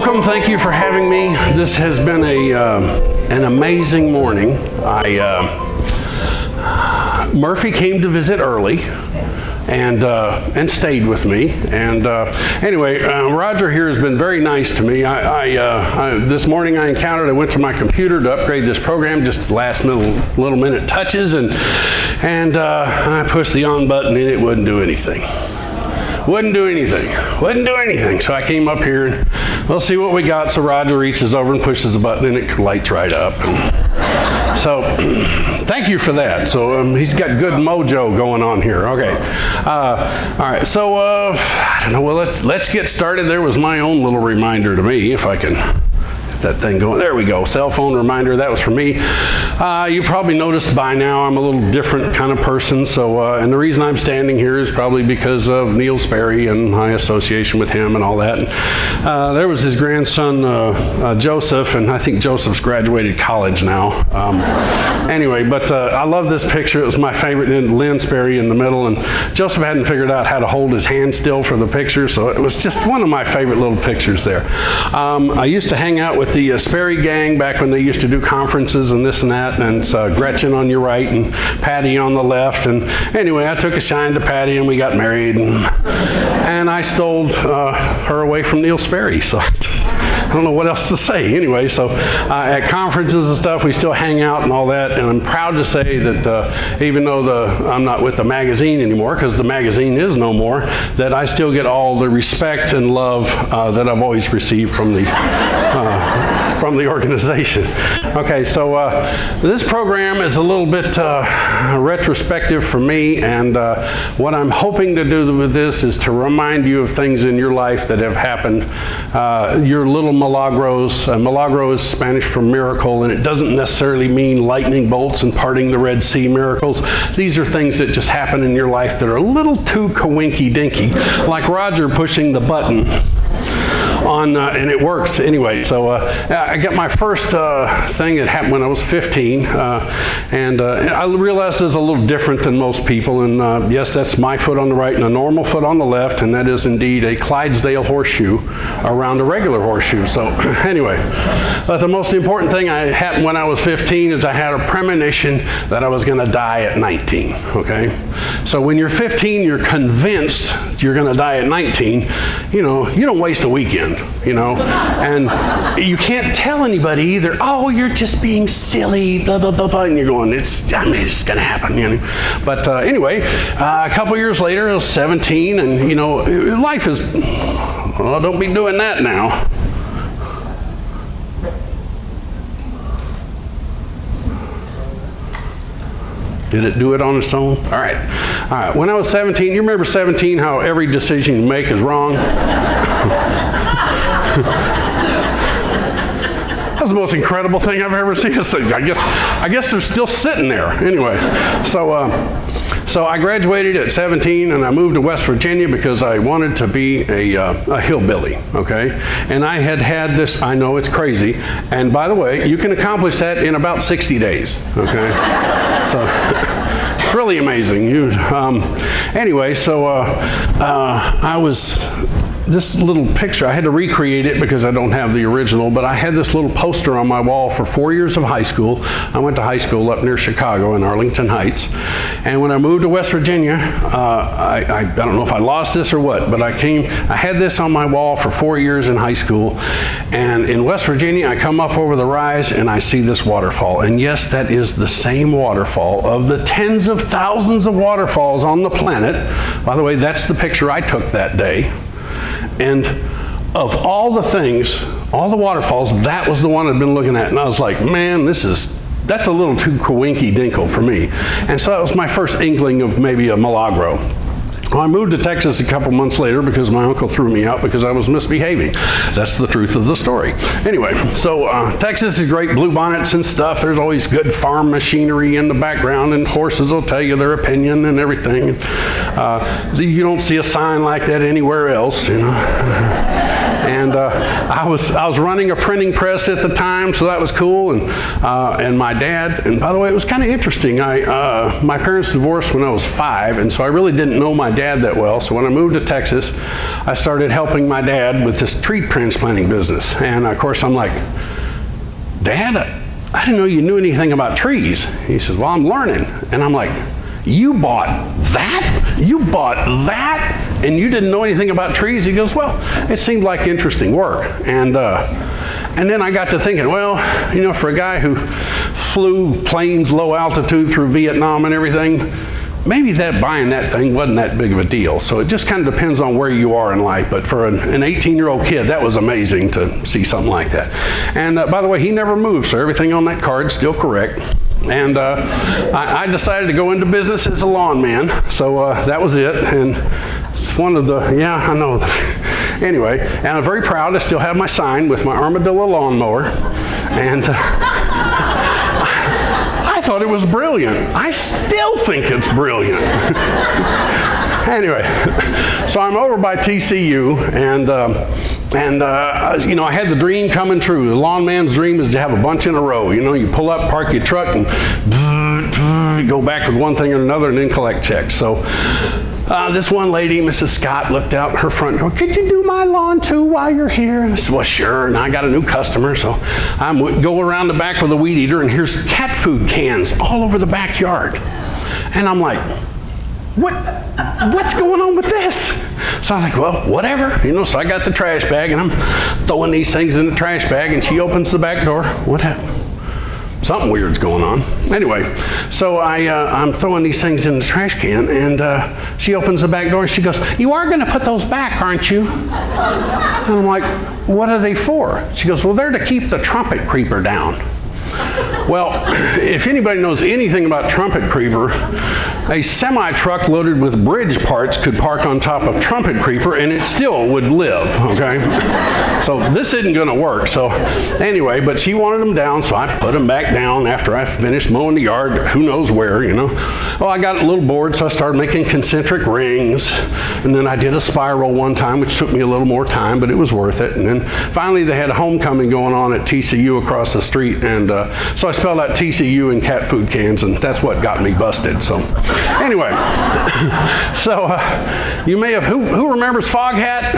welcome. Thank you for having me. This has been an amazing morning. Murphy came to visit early and stayed with me. And anyway, Roger here has been very nice to me. This morning I went to my computer to upgrade this program, just the last little minute touches, and I pushed the on button and it wouldn't do anything. Wouldn't do anything. So I came up here and we'll see what we got. So Roger reaches over and pushes the button and it lights right up. So thank you for that. So he's got good mojo going on here. Okay. All right. So I don't know. Well, let's get started. There was my own little reminder to me, if I can get that thing going. There we go. Cell phone reminder. That was for me. You probably noticed by now I'm a little different kind of person. So and the reason I'm standing here is probably because of Neil Sperry and my association with him and all that. And, there was his grandson Joseph, and I think Joseph's graduated college now. Anyway, but I love this picture. It was my favorite. Lynn Sperry in the middle, and Joseph hadn't figured out how to hold his hand still for the picture, so it was just one of my favorite little pictures there. I used to hang out with the Sperry gang back when they used to do conferences and this and that, and it's Gretchen on your right and Patty on the left. And anyway, I took a shine to Patty and we got married, and I stole her away from Neil Sperry, so I don't know what else to say. Anyway, so at conferences and stuff, we still hang out and all that, and I'm proud to say that even though I'm not with the magazine anymore, because the magazine is no more, that I still get all the respect and love that I've always received from the organization. Okay, so this program is a little bit retrospective for me, and what I'm hoping to do with this is to remind you of things in your life that have happened. Your little Milagros. Milagro is Spanish for miracle, and it doesn't necessarily mean lightning bolts and parting the Red Sea miracles. These are things that just happen in your life that are a little too coinky-dinky, like Roger pushing the button on, and it works anyway. So I got my first thing that happened when I was 15, and I realized it's a little different than most people, and yes, that's my foot on the right and a normal foot on the left, and that is indeed a Clydesdale horseshoe around a regular horseshoe. So anyway, but the most important thing that happened when I was 15 is I had a premonition that I was going to die at 19, okay? So when you're 15, you're convinced you're going to die at 19, you know, you don't waste a weekend. You know, and you can't tell anybody either, oh, you're just being silly, blah, blah, blah, blah, and you're going, it's going to happen, you know. But anyway, a couple years later, I was 17, and, you know, life is, well, don't be doing that now. Did it do it on its own? All right. When I was 17, you remember 17, how every decision you make is wrong? That's the most incredible thing I've ever seen. I guess they're still sitting there. Anyway, so I graduated at 17, and I moved to West Virginia because I wanted to be a hillbilly, okay? And I had this, I know it's crazy, and by the way, you can accomplish that in about 60 days, okay? So it's really amazing. Anyway, so I was, this little picture, I had to recreate it because I don't have the original, but I had this little poster on my wall for 4 years of high school. I went to high school up near Chicago in Arlington Heights. And when I moved to West Virginia, I don't know if I lost this or what, but I had this on my wall for 4 years in high school. And in West Virginia, I come up over the rise and I see this waterfall. And yes, that is the same waterfall of the tens of thousands of waterfalls on the planet. By the way, that's the picture I took that day. And of all the things, all the waterfalls, that was the one I'd been looking at. And I was like, man, that's a little too coinky-dinkle for me. And so that was my first inkling of maybe a Milagro. Well, I moved to Texas a couple months later because my uncle threw me out because I was misbehaving. That's the truth of the story. Anyway, so Texas is great, bluebonnets and stuff. There's always good farm machinery in the background, and horses will tell you their opinion and everything. You don't see a sign like that anywhere else, you know. And I was running a printing press at the time, so that was cool. And my dad, and by the way, it was kind of interesting. My parents divorced when I was 5, and so I really didn't know my dad dad that well. So when I moved to Texas, I started helping my dad with this tree transplanting business. And of course, I'm like, Dad, I didn't know you knew anything about trees. He says, well, I'm learning. And I'm like, you bought that? You bought that? And you didn't know anything about trees? He goes, well, it seemed like interesting work. And then I got to thinking, well, you know, for a guy who flew planes low altitude through Vietnam and everything, maybe that buying that thing wasn't that big of a deal. So it just kind of depends on where you are in life. But for an 18-year-old kid, that was amazing to see something like that. And by the way, he never moved, so everything on that card's still correct. And I decided to go into business as a lawn man. So that was it. And it's one of the, yeah, I know. Anyway, and I'm very proud. I still have my sign with my armadillo lawnmower. And I thought it was brilliant. I still think it's brilliant. Anyway, so I'm over by TCU, and you know, I had the dream coming true. The lawn man's dream is to have a bunch in a row. You know, you pull up, park your truck, and go back with one thing or another, and then collect checks. So this one lady, Mrs. Scott, looked out her front door. Could you do my lawn too while you're here? And I said, well, sure. And I got a new customer, so I go around the back with a weed eater, and here's cat food cans all over the backyard. And I'm like, what's going on with this? So I was like, well, whatever. You know, so I got the trash bag, and I'm throwing these things in the trash bag, and she opens the back door. What happened? Something weird's going on. Anyway, so I'm throwing these things in the trash can, and she opens the back door, and she goes, you are going to put those back, aren't you? And I'm like, what are they for? She goes, well, they're to keep the trumpet creeper down. Well, if anybody knows anything about trumpet creeper, a semi-truck loaded with bridge parts could park on top of trumpet creeper and it still would live, okay? So this isn't gonna work. So anyway, but she wanted them down, so I put them back down after I finished mowing the yard, who knows where, you know. Well, I got a little bored, so I started making concentric rings, and then I did a spiral one time, which took me a little more time, but it was worth it. And then finally they had a homecoming going on at TCU across the street, and so I spelled out TCU in cat food cans, and that's what got me busted. So anyway, so you may have, who remembers Foghat?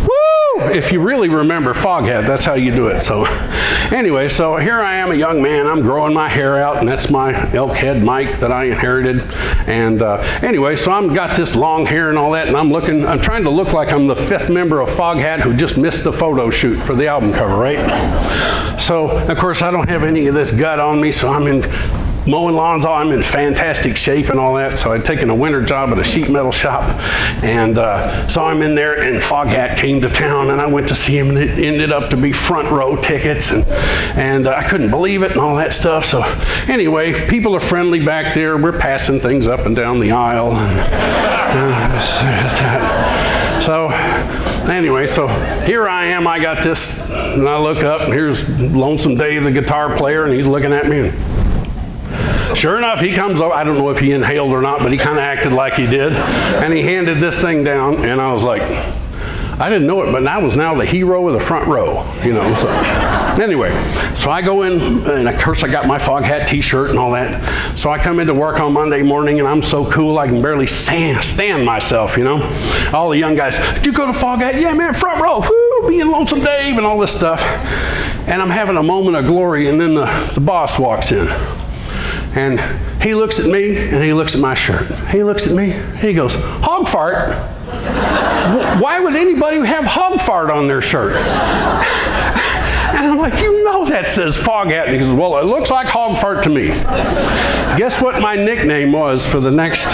Woo! If you really remember Foghat, that's how you do it. So anyway, so here I am, a young man. I'm growing my hair out, and that's my elk head mic that I inherited. And anyway, so I've got this long hair and all that, and I'm trying to look like I'm the 5th member of Foghat who just missed the photo shoot for the album cover, right? So of course I don't have any of this gut on me, so I'm in mowing lawns, I'm in fantastic shape and all that. So I'd taken a winter job at a sheet metal shop, and so I'm in there, and Foghat came to town, and I went to see him, and it ended up to be front row tickets, and I couldn't believe it and all that stuff. So anyway, people are friendly back there. We're passing things up and down the aisle. So anyway, so here I am, I got this, and I look up, and here's Lonesome Dave, the guitar player, and he's looking at me, and sure enough, he comes over. I don't know if he inhaled or not, but he kind of acted like he did. And he handed this thing down, and I was like, I didn't know it, but I was now the hero of the front row, you know. So anyway, so I go in, and of course I got my Foghat t-shirt and all that. So I come into work on Monday morning, and I'm so cool I can barely stand myself, you know. All the young guys, did you go to Foghat? Yeah, man, front row, whoo, being Lonesome Dave and all this stuff. And I'm having a moment of glory, and then the boss walks in. And he looks at me, and he looks at my shirt. He looks at me, and he goes, hog fart? Why would anybody have hog fart on their shirt? And I'm like, you know that says Foghat. And he goes, well, it looks like hog fart to me. Guess what my nickname was for the next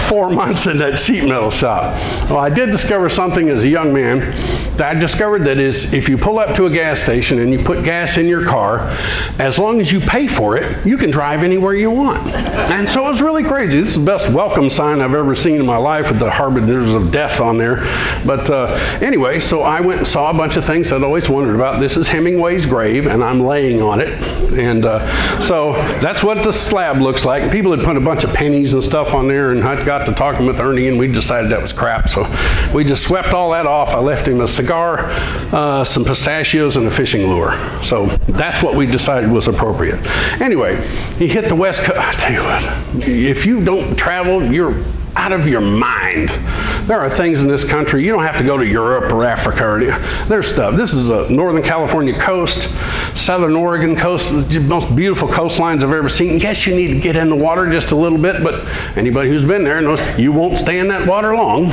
4 months in that sheet metal shop? Well, I did discover something as a young man. I discovered that is, if you pull up to a gas station and you put gas in your car, as long as you pay for it, you can drive anywhere you want. And so it was really crazy. This is the best welcome sign I've ever seen in my life, with the harbingers of death on there. But anyway, so I went and saw a bunch of things I'd always wondered about. This is Hemingway's grave, and I'm laying on it. And so that's what the slab looks like. People had put a bunch of pennies and stuff on there, and I got to talking with Ernie, and we decided that was crap. So we just swept all that off. I left him a cigar cigar, some pistachios, and a fishing lure. So that's what we decided was appropriate. Anyway, he hit the West Coast. I tell you what, if you don't travel, you're out of your mind. There are things in this country, you don't have to go to Europe or Africa. There's stuff. This is a Northern California coast, Southern Oregon coast, the most beautiful coastlines I've ever seen. Yes, you need to get in the water just a little bit, but anybody who's been there knows you won't stay in that water long.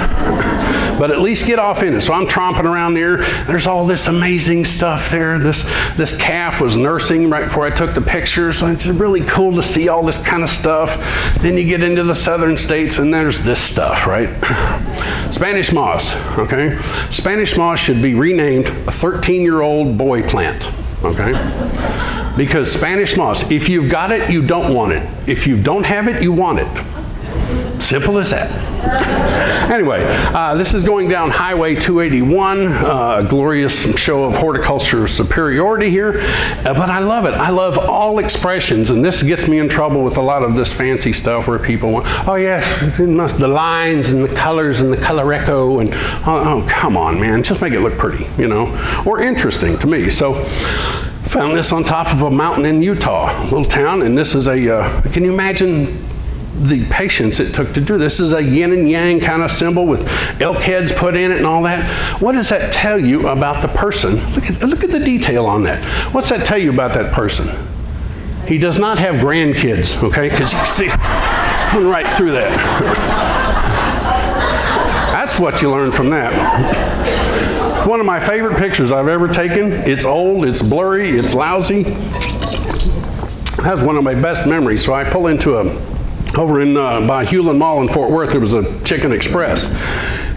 But at least get off in it. So I'm tromping around there. There's all this amazing stuff there. This calf was nursing right before I took the pictures. So it's really cool to see all this kind of stuff. Then you get into the southern states and there's this stuff, right? Spanish moss, okay? Spanish moss should be renamed a 13-year-old boy plant, okay? Because Spanish moss, if you've got it, you don't want it. If you don't have it, you want it. Simple as that. Anyway, this is going down Highway 281, a glorious show of horticulture superiority here, but I love it. I love all expressions, and this gets me in trouble with a lot of this fancy stuff where people want, oh yeah, the lines and the colors and the coloreco, and oh come on, man, just make it look pretty, you know, or interesting to me. So found this on top of a mountain in Utah, little town, and this is a, can you imagine the patience it took to do this? This is a yin and yang kind of symbol with elk heads put in it and all that. What does that tell you about the person? Look at the detail on that. What's that tell you about that person? He does not have grandkids, okay? Because you can see, going right through that. That's what you learn from that. One of my favorite pictures I've ever taken. It's old, it's blurry, it's lousy. That's one of my best memories. So I pull into over in by Hewlin Mall in Fort Worth, there was a Chicken Express.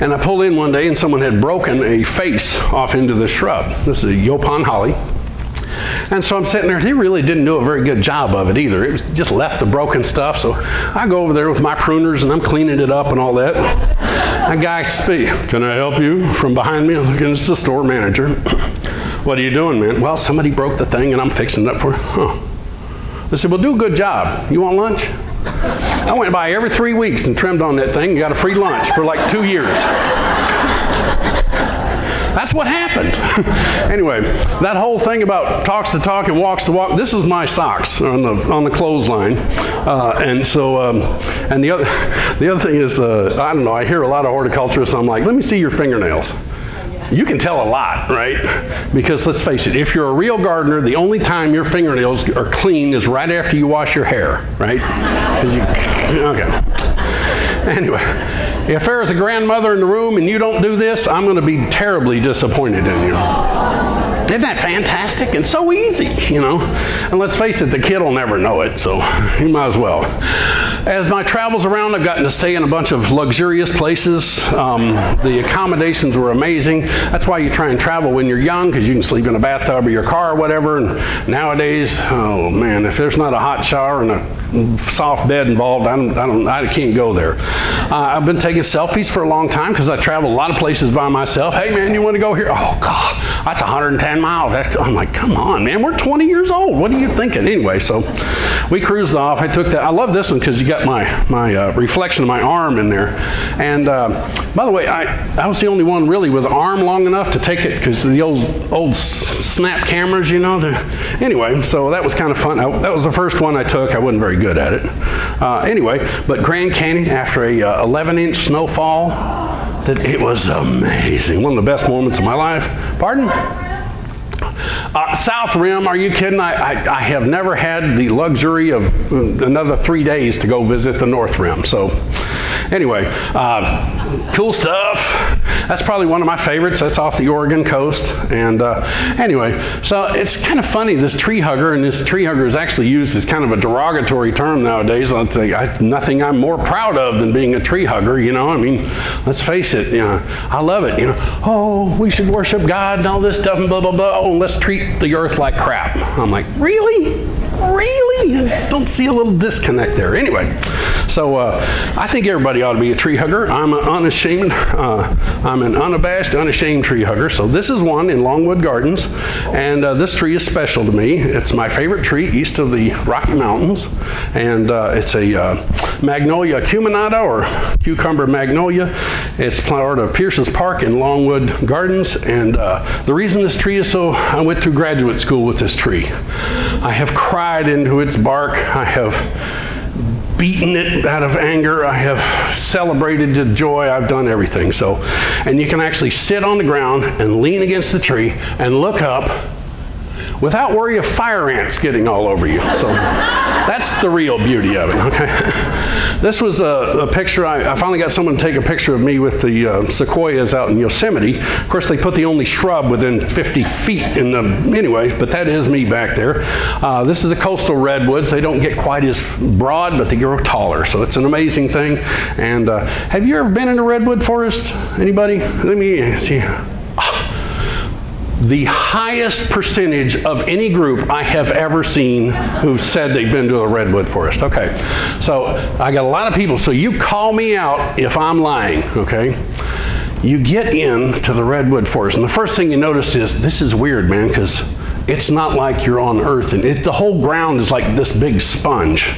And I pulled in one day and someone had broken a face off into the shrub. This is a Yopon holly. And so I'm sitting there, they really didn't do a very good job of it either. It was just left the broken stuff. So I go over there with my pruners and I'm cleaning it up and all that. A guy speaks, can I help you? From behind me, I'm looking, it's the store manager. What are you doing, man? Well, somebody broke the thing and I'm fixing it up for you. Huh. I said, well, do a good job. You want lunch? I went by every 3 weeks and trimmed on that thing and got a free lunch for like 2 years. That's what happened. Anyway, that whole thing about talks the talk and walks the walk, this is my socks on the clothesline. And the other thing is, I don't know, I hear a lot of horticulturists, I'm like, let me see your fingernails. You can tell a lot, right? Because let's face it, if you're a real gardener, the only time your fingernails are clean is right after you wash your hair, right? Okay. Anyway, if there is a grandmother in the room and you don't do this, I'm going to be terribly disappointed in you. Isn't that fantastic? And so easy, you know? And let's face it, the kid will never know it, so you might as well. As my travels around, I've gotten to stay in a bunch of luxurious places. The accommodations were amazing. That's why you try and travel when you're young, because you can sleep in a bathtub or your car or whatever. And nowadays, oh man, if there's not a hot shower and a soft bed involved, I can't go there. I've been taking selfies for a long time because I travel a lot of places by myself. Hey man, you want to go here? Oh God, that's 110 miles. I'm like, come on, man, we're 20 years old. What are you thinking? Anyway, so we cruised off. I took that. I love this one because you got my reflection of my arm in there. And by the way, I was the only one really with an arm long enough to take it because the old snap cameras, you know. Anyway, so that was kind of fun. That was the first one I took. I wasn't very good at it. Anyway, but Grand Canyon after a 11-inch snowfall, it was amazing. One of the best moments of my life. Pardon? South Rim, are you kidding? I have never had the luxury of another 3 days to go visit the North Rim. So anyway, cool stuff. That's probably one of my favorites. That's off the Oregon coast. And anyway, so it's kind of funny, this tree hugger, and this tree hugger is actually used as kind of a derogatory term nowadays. I'll tell you, nothing I'm more proud of than being a tree hugger, you know. I mean, let's face it, you know, I love it, you know. Oh, we should worship God and all this stuff and blah, blah, blah. Oh, let's treat the earth like crap. I'm like, really? really? Don't see a little disconnect there. Anyway, so I think everybody ought to be a tree hugger. I'm an unabashed, unashamed tree hugger. So this is one in Longwood Gardens, and this tree is special to me. It's my favorite tree east of the Rocky Mountains, and it's a Magnolia acuminata, or cucumber magnolia. It's part of Pierce's Park in Longwood Gardens, and the reason this tree is so, I went through graduate school with this tree. I have cried into its bark. I have beaten it out of anger. I have celebrated the joy. I've done everything. So, and you can actually sit on the ground and lean against the tree and look up without worry of fire ants getting all over you. So that's the real beauty of it, okay? This was a picture, I finally got someone to take a picture of me with the sequoias out in Yosemite. Of course, they put the only shrub within 50 feet in the, anyway, but that is me back there. This is the coastal redwoods. They don't get quite as broad, but they grow taller, so it's an amazing thing. And have you ever been in a redwood forest? Anybody? Let me see. The highest percentage of any group I have ever seen who said they've been to a redwood forest. Okay, so I got a lot of people, so you call me out if I'm lying, okay? You get into the redwood forest, and the first thing you notice is, this is weird, man, because it's not like you're on Earth, and the whole ground is like this big sponge.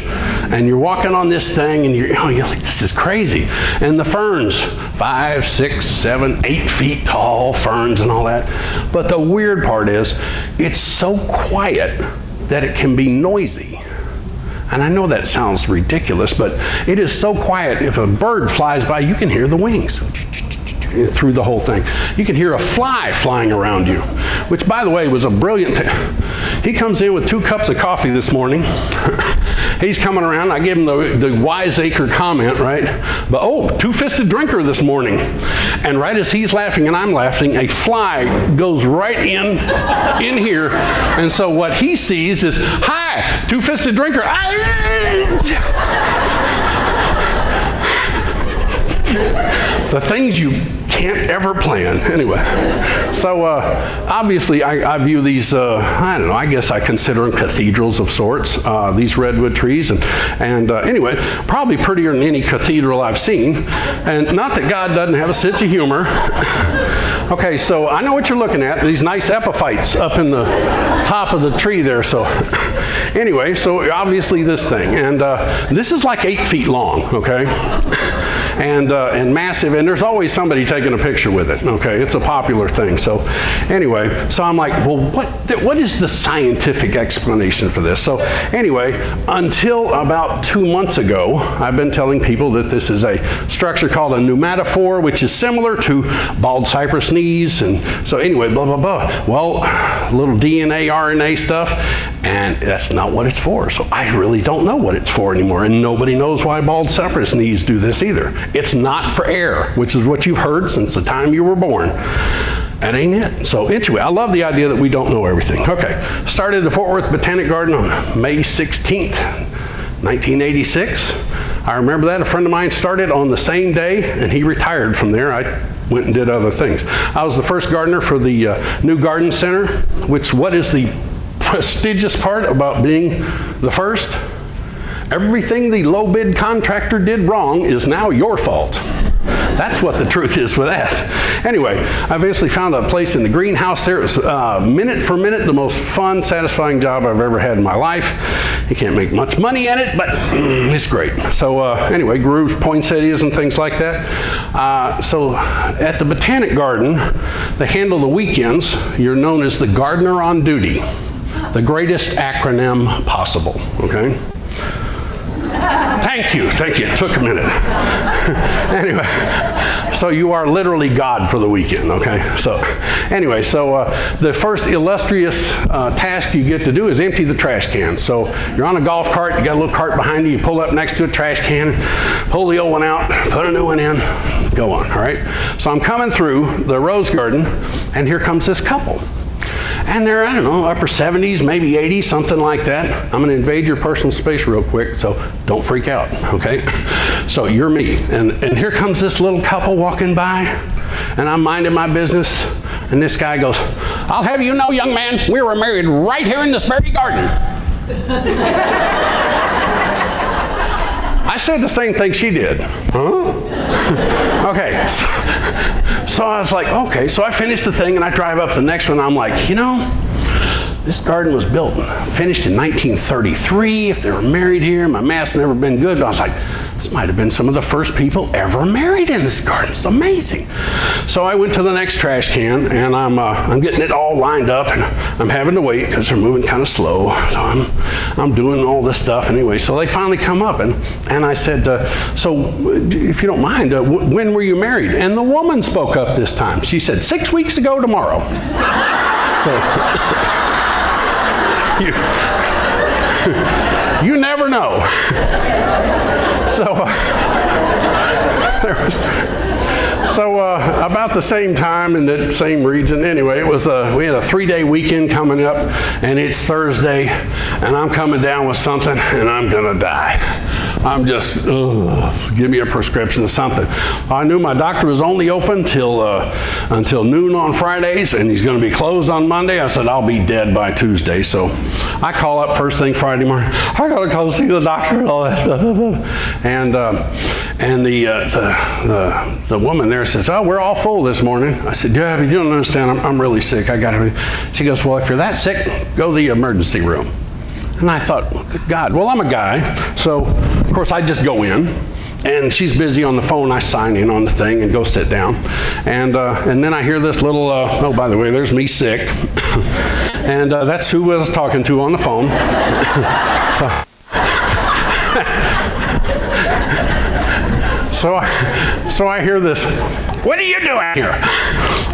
And you're walking on this thing, and you're like, this is crazy. And the ferns, 5, 6, 7, 8 feet tall ferns and all that. But the weird part is, it's so quiet that it can be noisy. And I know that sounds ridiculous, but it is so quiet. If a bird flies by, you can hear the wings through the whole thing. You can hear a fly flying around you, which, by the way, was a brilliant thing. He comes in with 2 cups of coffee this morning. He's coming around. I give him the wiseacre comment, right? But, oh, 2-fisted drinker this morning. And right as he's laughing and I'm laughing, a fly goes right in here. And so what he sees is, hi, 2-fisted drinker. The things you can't ever plan. Anyway, so obviously I view these, I don't know, I guess I consider them cathedrals of sorts, these redwood trees. And anyway, probably prettier than any cathedral I've seen. And not that God doesn't have a sense of humor. Okay, so I know what you're looking at, these nice epiphytes up in the top of the tree there. So anyway, so obviously this thing. And this is like 8 feet long, okay? And massive, and there's always somebody taking a picture with it, okay? It's a popular thing. So anyway, so I'm like, well, what is the scientific explanation for this? So anyway, until about 2 months ago, I've been telling people that this is a structure called a pneumatophore, which is similar to bald cypress knees. And so anyway, blah, blah, blah. Well, little DNA, RNA stuff, and that's not what it's for. So I really don't know what it's for anymore, and nobody knows why bald cypress knees do this either. It's not for air, which is what you've heard since the time you were born. That ain't it. So anyway, I love the idea that we don't know everything. Okay, started the Fort Worth Botanic Garden on May 16th, 1986. I remember that. A friend of mine started on the same day, and he retired from there. I went and did other things. I was the first gardener for the new garden center, which, what is the prestigious part about being the first? Everything the low bid contractor did wrong is now your fault. That's what the truth is with that. Anyway, I eventually found a place in the greenhouse there. It was minute for minute the most fun, satisfying job I've ever had in my life. You can't make much money at it, but it's great. So anyway, grew poinsettias and things like that. So at the Botanic Garden, they handle the weekends. You're known as the gardener on duty. The greatest acronym possible, okay? Thank you. It took a minute. Anyway, so you are literally God for the weekend, okay? So anyway, so the first illustrious task you get to do is empty the trash can. So you're on a golf cart, you got a little cart behind you, you pull up next to a trash can, pull the old one out, put a new one in, go on, all right? So I'm coming through the rose garden, and here comes this couple. And they're, I don't know, upper 70s, maybe 80s, something like that. I'm going to invade your personal space real quick, so don't freak out, okay? So you're me. And here comes this little couple walking by, and I'm minding my business, and this guy goes, I'll have you know, young man, we were married right here in this very garden. I said the same thing she did. Huh? Okay, so I was like, okay. So I finished the thing and I drive up the next one. I'm like, this garden was finished in 1933. If they were married here, my math's never been good. But I was like, this might have been some of the first people ever married in this garden. It's amazing. So I went to the next trash can, and I'm getting it all lined up, and I'm having to wait because they're moving kind of slow. So I'm doing all this stuff anyway. So they finally come up, and I said, so if you don't mind, when were you married? And the woman spoke up this time. She said, 6 weeks ago tomorrow. So you never know. So about the same time in the same region. Anyway, it was we had a 3-day weekend coming up, and it's Thursday, and I'm coming down with something, and I'm gonna die. I'm just, give me a prescription of something. I knew my doctor was only open until noon on Fridays, and he's going to be closed on Monday. I said, I'll be dead by Tuesday. So I call up first thing Friday morning. I got to go see the doctor and all that stuff. And the woman there says, oh, we're all full this morning. I said, yeah, but you don't understand. I'm really sick. She goes, well, if you're that sick, go to the emergency room. And I thought, good God, well, I'm a guy, so of course I just go in, and she's busy on the phone. I sign in on the thing and go sit down, and then I hear this little, oh, by the way, there's me sick, and that's who I was talking to on the phone. So I hear this, what are you doing here?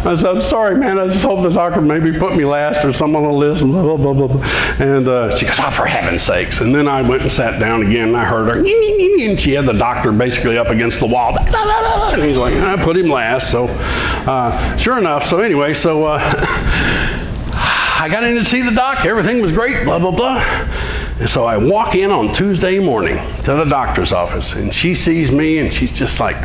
I said, I'm sorry, man. I just hope the doctor maybe put me last or something on the list, and blah, blah, blah, blah, blah. And she goes, oh, for heaven's sakes. And then I went and sat down again, and I heard her, and she had the doctor basically up against the wall. And he's like, I put him last. So sure enough, so anyway, I got in to see the doc. Everything was great, blah, blah, blah. And so I walk in on Tuesday morning to the doctor's office, and she sees me, and she's just like,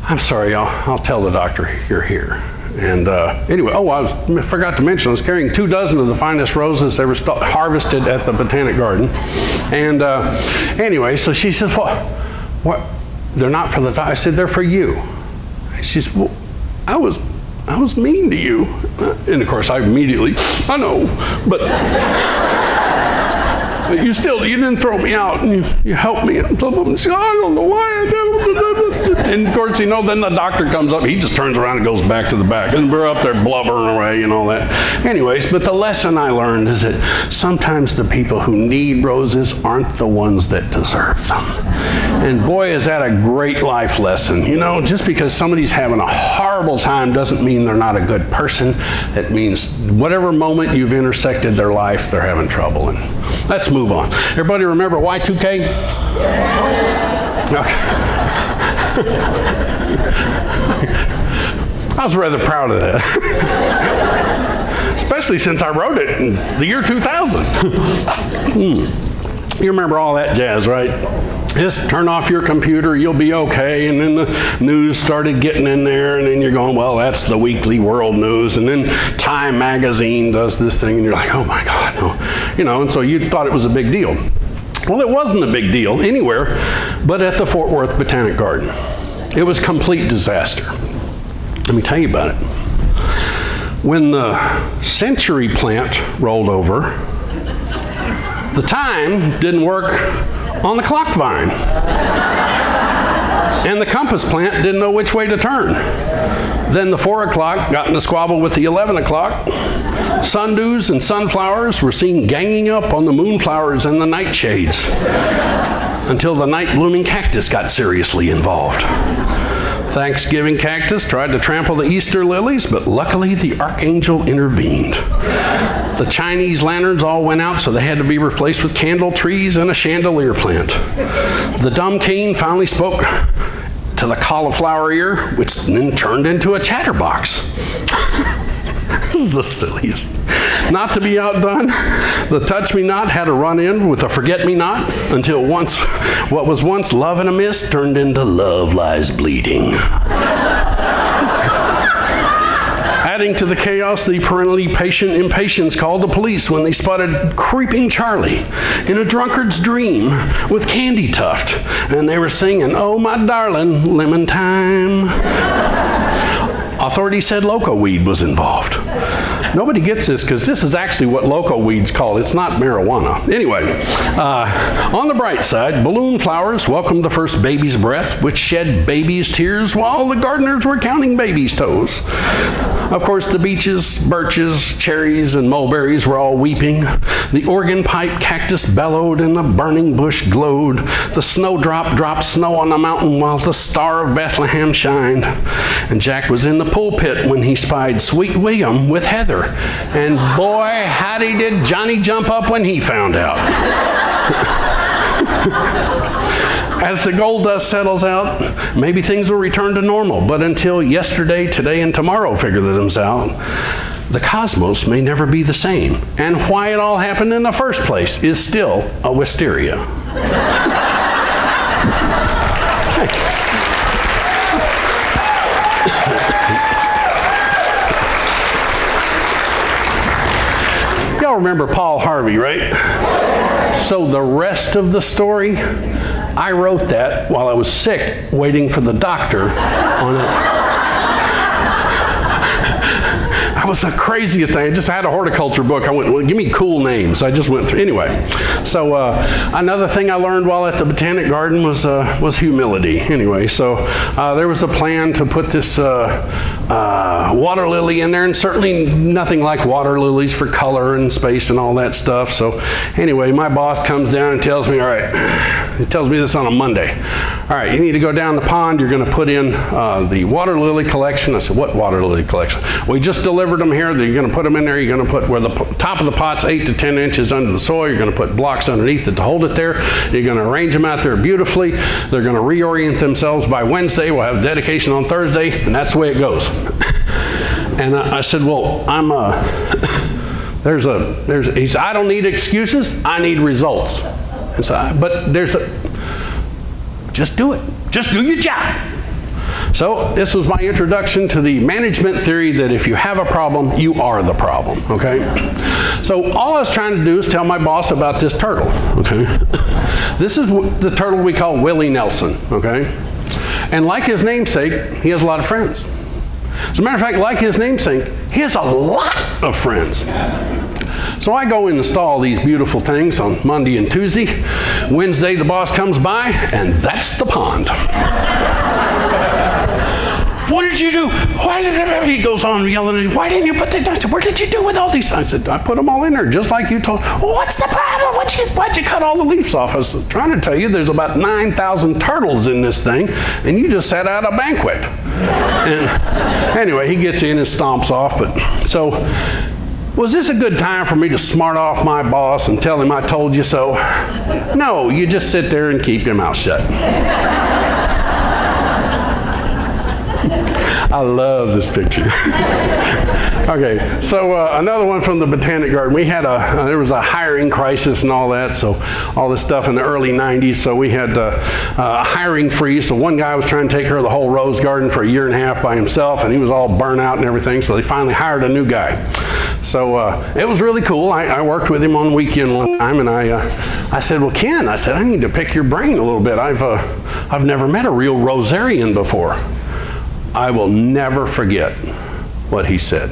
I'm sorry, I'll tell the doctor you're here. And anyway, I forgot to mention, I was carrying 2 dozen of the finest roses ever harvested at the Botanic Garden. And anyway, so she says, well, what? They're not for the doctor. I said, they're for you. And she said, well, I was mean to you. And of course, I know, but you didn't throw me out, and you helped me. And she said, I don't know why I did. And of course, then the doctor comes up. He just turns around and goes back to the back. And we're up there blubbering away and all that. Anyways, but the lesson I learned is that sometimes the people who need roses aren't the ones that deserve them. And boy, is that a great life lesson. Just because somebody's having a horrible time doesn't mean they're not a good person. It means whatever moment you've intersected their life, they're having trouble. And let's move on. Everybody remember Y2K? Okay. I was rather proud of that. Especially since I wrote it in the year 2000. You remember all that jazz, right? Just turn off your computer, you'll be okay. And then the news started getting in there, and then you're going, well, that's the weekly world news. And then Time magazine does this thing, and you're like, oh my God, no. And so you thought it was a big deal. Well, it wasn't a big deal anywhere but at the Fort Worth Botanic Garden. It was a complete disaster. Let me tell you about it. When the century plant rolled over, the time didn't work on the clock vine. And the compass plant didn't know which way to turn. Then the 4 o'clock got in a squabble with the 11 o'clock. Sundews and sunflowers were seen ganging up on the moonflowers and the nightshades until the night-blooming cactus got seriously involved. Thanksgiving cactus tried to trample the Easter lilies, but luckily the archangel intervened. The Chinese lanterns all went out, so they had to be replaced with candle trees and a chandelier plant. The dumb cane finally spoke to the cauliflower ear, which then turned into a chatterbox. This is the silliest. Not to be outdone, the touch-me-not had a run-in with a forget-me-not until what was once love in a mist turned into love lies bleeding. Adding to the chaos, the parentally patient impatience called the police when they spotted creeping Charlie in a drunkard's dream with Candy Tuft, and they were singing, "Oh my darling, lemon time." Authorities said loco weed was involved. Nobody gets this because this is actually what loco weed's called. It's not marijuana. Anyway, on the bright side, balloon flowers welcomed the first baby's breath, which shed baby's tears while the gardeners were counting baby's toes. Of course, the beeches, birches, cherries, and mulberries were all weeping. The organ pipe cactus bellowed and the burning bush glowed. The snowdrop dropped snow on the mountain while the star of Bethlehem shined. And Jack was in the pulpit when he spied Sweet William with Heather. And boy, howdy did Johnny jump up when he found out. As the gold dust settles out, maybe things will return to normal. But until yesterday, today, and tomorrow figure themselves out, the cosmos may never be the same. And why it all happened in the first place is still a wisteria. Y'all remember Paul Harvey, right? So the rest of the story, I wrote that while I was sick, waiting for the doctor on it. That was the craziest thing. I just had a horticulture book. I went, well, give me cool names. I just went through. Anyway, so another thing I learned while at the Botanic Garden was humility. Anyway, so there was a plan to put this water lily in there, and certainly nothing like water lilies for color and space and all that stuff. So anyway, my boss comes down and tells me, all right, he tells me this on a Monday. All right, you need to go down the pond. You're going to put in the water lily collection. I said, what water lily collection? We just delivered them here. You're going to put them in there. You're going to put where the top of the pot's 8 to 10 inches under the soil. You're going to put blocks underneath it to hold it there. You're going to arrange them out there beautifully. They're going to reorient themselves by Wednesday. We'll have dedication on Thursday, and that's the way it goes. And I said, well, he said, I don't need excuses. I need results. And so, but just do it. Just do your job. So this was my introduction to the management theory that if you have a problem, you are the problem, okay? So all I was trying to do is tell my boss about this turtle, okay? This is the turtle we call Willie Nelson, okay? And like his namesake, he has a lot of friends. As a matter of fact, like his namesake, he has a lot of friends. So I go and install these beautiful things on Monday and Tuesday. Wednesday, the boss comes by, and that's the pond. What did you do? Why did it? He goes on yelling at me, why didn't you put the, I said, what did you do with all these? I said, I put them all in there just like you told. Well, what's the problem? Why'd you cut all the leaves off? I was trying to tell you there's about 9,000 turtles in this thing, and you just sat out a banquet. And anyway, he gets in and stomps off. But so, was this a good time for me to smart off my boss and tell him I told you so? No, you just sit there and keep your mouth shut. I love this picture. Okay, so another one from the Botanic Garden. We had there was a hiring crisis and all that, so all this stuff in the early 90s, so we had a hiring freeze. So one guy was trying to take care of the whole rose garden for a year and a half by himself, and he was all burnt out and everything, so they finally hired a new guy. So it was really cool. I worked with him on the weekend one time, and I said, well, Ken, I said, I need to pick your brain a little bit. I've never met a real rosarian before. I will never forget what he said.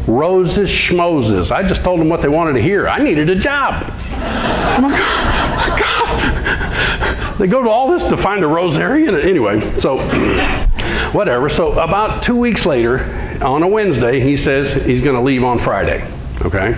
Roses schmoses. I just told them what they wanted to hear. I needed a job. Oh my God. They go to all this to find a rosarian. Anyway, so whatever. So about 2 weeks later, on a Wednesday, he says he's going to leave on Friday. Okay,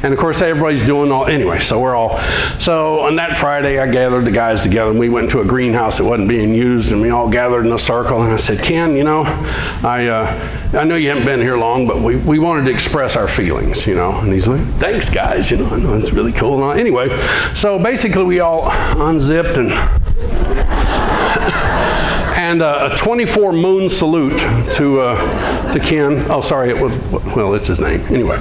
and of course everybody's doing all anyway. So on that Friday, I gathered the guys together, and we went into a greenhouse that wasn't being used, and we all gathered in a circle. And I said, Ken, you know, I know you haven't been here long, but we wanted to express our feelings, you know. And he's like, thanks, guys. You know, I know it's really cool. Anyway, so basically we all unzipped and a 24 moon salute to Ken. Oh, sorry, it's his name. Anyway.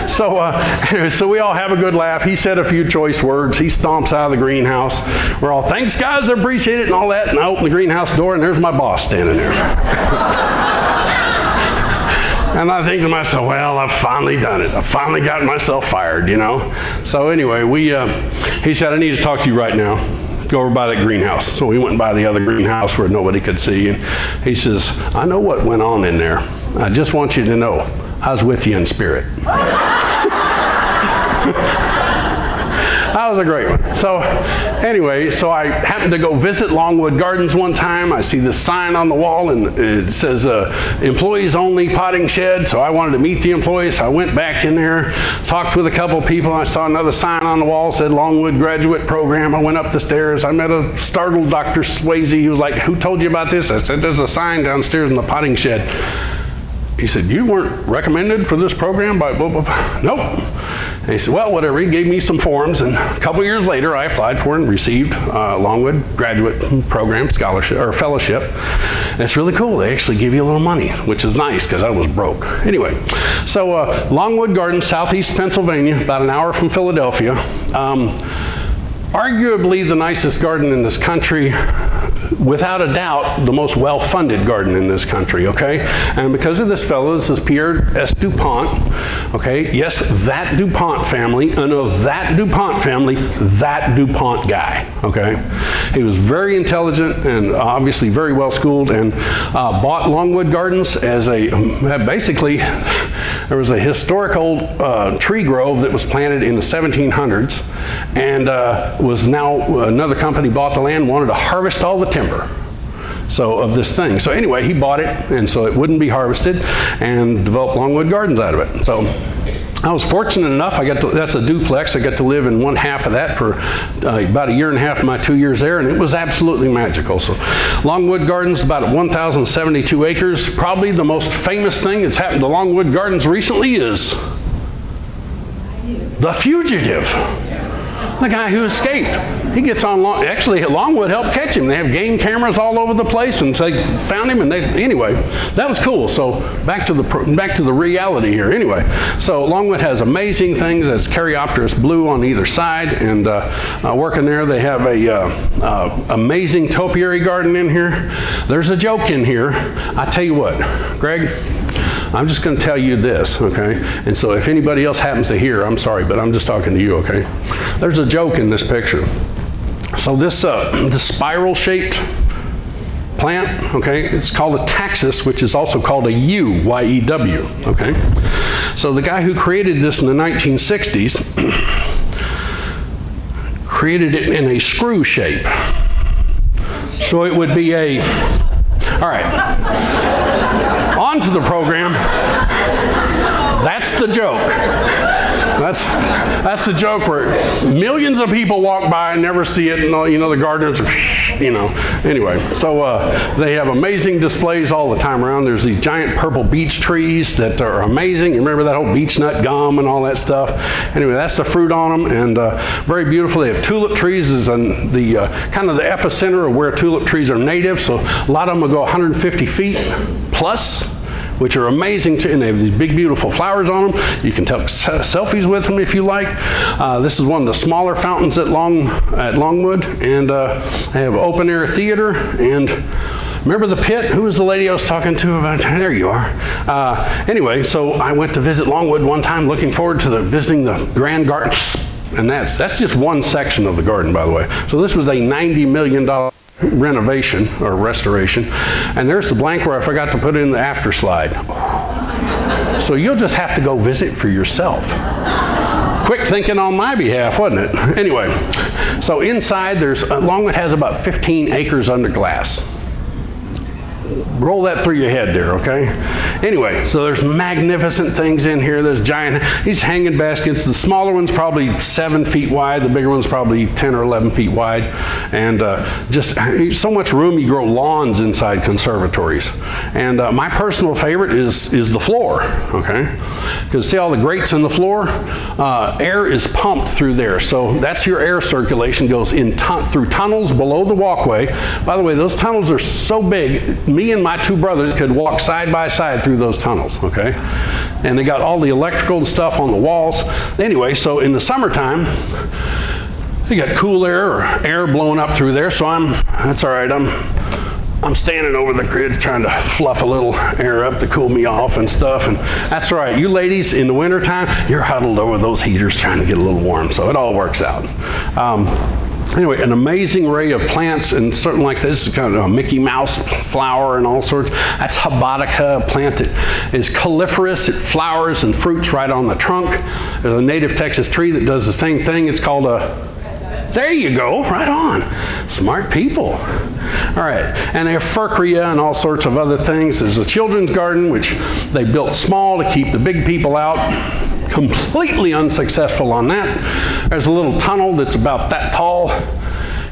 So we all have a good laugh. He said a few choice words. He stomps out of the greenhouse. We're all, thanks guys, I appreciate it and all that. And I open the greenhouse door and there's my boss standing there. And I think to myself, well, I've finally done it. I've finally gotten myself fired, you know. So anyway, he said, I need to talk to you right now. Go over by that greenhouse. So we went by the other greenhouse where nobody could see. And he says, I know what went on in there. I just want you to know, I was with you in spirit. That was a great one. So anyway, so I happened to go visit Longwood Gardens one time. I see this sign on the wall, and it says employees only potting shed. So I wanted to meet the employees. So I went back in there, talked with a couple of people. I saw another sign on the wall, said Longwood Graduate Program. I went up the stairs. I met a startled Dr. Swayze. He was like, who told you about this? I said, there's a sign downstairs in the potting shed. He said, you weren't recommended for this program by blah, blah, blah. Nope. And he said, well, whatever. He gave me some forms, and a couple years later, I applied for and received Longwood Graduate Program Scholarship or Fellowship. And it's really cool. They actually give you a little money, which is nice because I was broke. Anyway, so Longwood Gardens, southeast Pennsylvania, about an hour from Philadelphia. Arguably the nicest garden in this country. Without a doubt, the most well-funded garden in this country, okay? And because of this fellow, this is Pierre S. DuPont, okay? Yes, that DuPont family, and of that DuPont family, that DuPont guy, okay? He was very intelligent and obviously very well-schooled, and bought Longwood Gardens as basically, there was a historic old tree grove that was planted in the 1700s, and was now, another company bought the land, wanted to harvest all the timber. So of this thing. So anyway, he bought it, and so it wouldn't be harvested, and developed Longwood Gardens out of it. So I was fortunate enough, that's a duplex, I got to live in one half of that for about a year and a half of my 2 years there, and it was absolutely magical. So Longwood Gardens, about 1,072 acres. Probably the most famous thing that's happened to Longwood Gardens recently is The Fugitive. The guy who escaped. He gets on, actually Longwood helped catch him. They have game cameras all over the place, and so they found him, and anyway, that was cool. So back to the reality here. Anyway, so Longwood has amazing things. There's Caryopteris blue on either side, and working there, they have a amazing topiary garden in here. There's a joke in here. I tell you what, Greg, I'm just going to tell you this, okay? And so if anybody else happens to hear, I'm sorry, but I'm just talking to you, okay? There's a joke in this picture. So this spiral-shaped plant, okay, it's called a taxus, which is also called a yew, Y-E-W, okay? So the guy who created this in the 1960s created it in a screw shape. So it would be all right. On to the program. That's the joke. That's the joke where millions of people walk by and never see it, and you know, the gardeners are, you know. Anyway, so they have amazing displays all the time around. There's these giant purple beech trees that are amazing. You remember that whole beech nut gum and all that stuff? Anyway, that's the fruit on them, and very beautiful. They have tulip trees is the kind of the epicenter of where tulip trees are native, so a lot of them will go 150 feet plus, which are amazing too, and they have these big beautiful flowers on them. You can take selfies with them if you like. This is one of the smaller fountains at Longwood, and they have open air theater. And remember the pit? Who was the lady I was talking to about? There you are. Anyway, so I went to visit Longwood one time, looking forward to visiting the Grand Garden, and that's just one section of the garden, by the way. So this was a $90 million renovation or restoration, and there's the blank where I forgot to put in the after slide. So you'll just have to go visit for yourself. Quick thinking on my behalf, wasn't it? Anyway, so inside Longwood has about 15 acres under glass. Roll that through your head there, okay? Anyway, so there's magnificent things in here. There's these hanging baskets. The smaller one's probably 7 feet wide. The bigger one's probably 10 or 11 feet wide. And just so much room, you grow lawns inside conservatories. And my personal favorite is the floor, okay? Because see all the grates in the floor? Air is pumped through there. So that's your air circulation, goes through tunnels below the walkway. By the way, those tunnels are so big, me and my two brothers could walk side by side through those tunnels, okay? And they got all the electrical stuff on the walls. Anyway, so in the summertime, you got cool air or air blowing up through there, so that's all right. I'm standing over the grid trying to fluff a little air up to cool me off and stuff. And that's right, you ladies in the wintertime, you're huddled over those heaters trying to get a little warm, so it all works out. Anyway, an amazing array of plants, and something like this is kind of a Mickey Mouse flower and all sorts. That's Habatica, a plant that is coniferous. It flowers and fruits right on the trunk. There's a native Texas tree that does the same thing. It's called there you go, right on. Smart people. All right, and they have furcrea and all sorts of other things. There's a children's garden, which they built small to keep the big people out. Completely unsuccessful on that. There's a little tunnel that's about that tall.